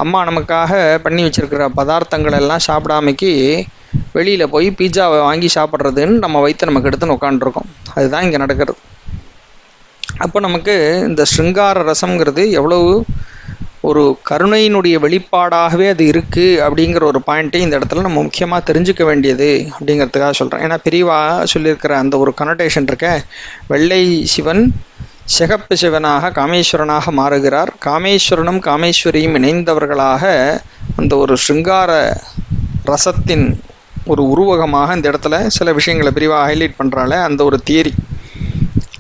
அம்மா நமக்காக பண்ணி வச்சுருக்கிற பதார்த்தங்கள் எல்லாம் சாப்பிடாமைக்கு வெளியில் போய் பீட்சாவை வாங்கி சாப்பிட்றதுன்னு நம்ம வயிற்று நமக்கு எடுத்துன்னு உட்காந்துருக்கோம். அதுதான் இங்கே நடக்கிறது. அப்போ நமக்கு இந்த ஸ்ருங்கார ரசம்ங்கிறது எவ்வளவு ஒரு கருணையினுடைய வெளிப்பாடாகவே அது இருக்குது அப்படிங்கிற ஒரு பாயிண்ட்டை இந்த இடத்துல நம்ம முக்கியமாக தெரிஞ்சுக்க வேண்டியது அப்படிங்கிறதுக்காக சொல்கிறேன். ஏன்னா பெரியவா சொல்லியிருக்கிற அந்த ஒரு கனோட்டேஷன் இருக்க, வெள்ளை சிவன் சிகப்பு சிவனாக காமேஸ்வரனாக மாறுகிறார், காமேஸ்வரனும் காமேஸ்வரியும் இணைந்தவர்களாக அந்த ஒரு ஸ்ருங்கார ரசத்தின் ஒரு உருவகமாக இந்த இடத்துல சில விஷயங்களை பெரியவா ஹைலைட் பண்ணுறாள். அந்த ஒரு தியரி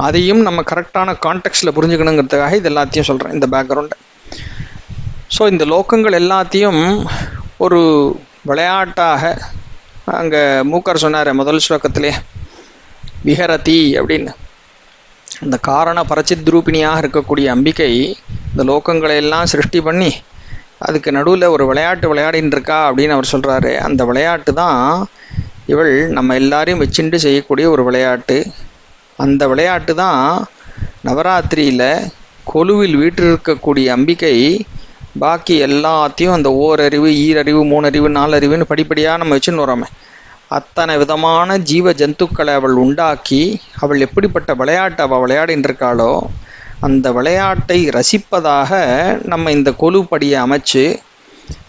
அதையும் நம்ம கரெக்டான கான்டெக்ஸ்டில் புரிஞ்சுக்கணுங்கிறதுக்காக இது எல்லாத்தையும் சொல்கிறேன், இந்த பேக்ரவுண்டை. ஸோ இந்த லோகங்கள் எல்லாத்தையும் ஒரு விளையாட்டாக அங்கே மூக்கர் சொன்னார் முதல் ஸ்லோகத்திலே, விஹரதி அப்படின்னு. இந்த காரண பரச்சித்ரூபிணியாக இருக்கக்கூடிய அம்பிகை இந்த லோகங்களை எல்லாம் சிருஷ்டி பண்ணி அதுக்கு நடுவில் ஒரு விளையாட்டு விளையாடின்னு இருக்கா அப்படின்னு அவர் சொல்கிறாரு. அந்த விளையாட்டு தான் இவள் நம்ம எல்லாரையும் வச்சுட்டு செய்யக்கூடிய ஒரு விளையாட்டு. அந்த விளையாட்டு தான் நவராத்திரியில் கொலுவில் வீற்றிருக்கக்கூடிய அம்பிகை பாக்கி எல்லாத்தையும் அந்த ஓரறிவு, ஈரறிவு, மூணறிவு, நாலறிவுன்னு படிப்படியாக நம்ம வச்சுன்னு வரோமே, அத்தனை விதமான ஜீவ ஜந்துக்களை அவள் உண்டாக்கி அவள் எப்படிப்பட்ட விளையாட்டை அவள் விளையாடின்னு இருக்காளோ அந்த விளையாட்டை ரசிப்பதாக நம்ம இந்த கொலு படியை அமைச்சு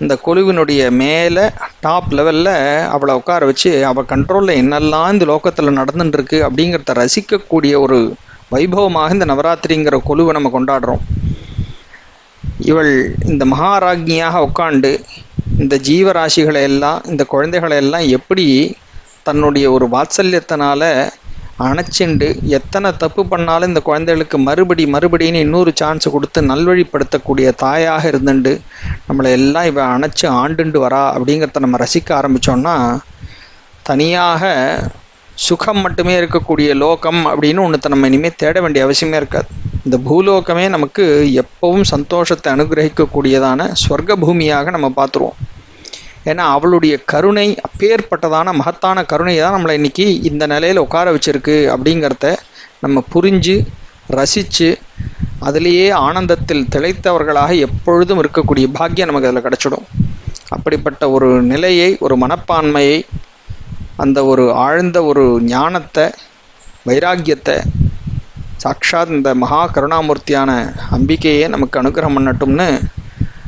இந்த கொலுவினுடைய மேலே டாப் லெவலில் அவளை உட்கார வச்சு அவள் கண்ட்ரோலில் என்னெல்லாம் இந்த லோகத்தில் நடந்துட்டுருக்கு அப்படிங்கிறத ரசிக்கக்கூடிய ஒரு வைபவமாக இந்த நவராத்திரிங்கிற கொலுவை நம்ம கொண்டாடுறோம். இவள் இந்த மகாராஜ்ஞியாக உட்காண்டு இந்த ஜீவராசிகளை எல்லாம், இந்த குழந்தைகளை எல்லாம் எப்படி தன்னுடைய ஒரு வாத்சல்யத்தினால அணைச்சிண்டு எத்தனை தப்பு பண்ணாலும் இந்த குழந்தைகளுக்கு மறுபடின்னு இன்னொரு சான்ஸ் கொடுத்து நல்வழிப்படுத்தக்கூடிய தாயாக இருந்துண்டு நம்மளை எல்லாம் இவ அணைச்சி ஆண்டுண்டு வரா அப்படிங்கிறத நம்ம ரசிக்க ஆரம்பித்தோன்னா தனியாக சுகம் மட்டுமே இருக்கக்கூடிய லோகம் அப்படின்னு ஒன்றத்தை நம்ம இனிமேல் தேட வேண்டிய அவசியமே இருக்காது. இந்த பூலோகமே நமக்கு எப்பவும் சந்தோஷத்தை அனுகிரகிக்கக்கூடியதான ஸ்வர்க்க பூமியாக நம்ம பார்த்துருவோம். ஏன்னா அவளுடைய கருணை அப்பேற்பட்டதான மகத்தான கருணையை தான் நம்மளை இன்றைக்கி இந்த நிலையில் உட்கார வச்சுருக்கு அப்படிங்கிறத நம்ம புரிஞ்சு ரசித்து அதிலேயே ஆனந்தத்தில் திளைத்தவர்களாக எப்பொழுதும் இருக்கக்கூடிய பாக்கியம் நமக்கு அதில் கிடச்சிடும். அப்படிப்பட்ட ஒரு நிலையை, ஒரு மனப்பான்மையை, அந்த ஒரு ஆழ்ந்த ஒரு ஞானத்தை, வைராக்கியத்தை சாக்ஷாத் இந்த மகா கருணாமூர்த்தியான அம்பிகையே நமக்கு அனுகிரகம் பண்ணட்டும்னு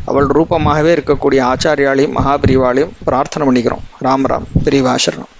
அவள் ரூபமாகவே இருக்கக்கூடிய ஆச்சாரியாலையும் மகாபிரிவாலையும் பிரார்த்தனை பண்ணிக்கிறோம். ராம் ராம். பிரிவாசரணம்.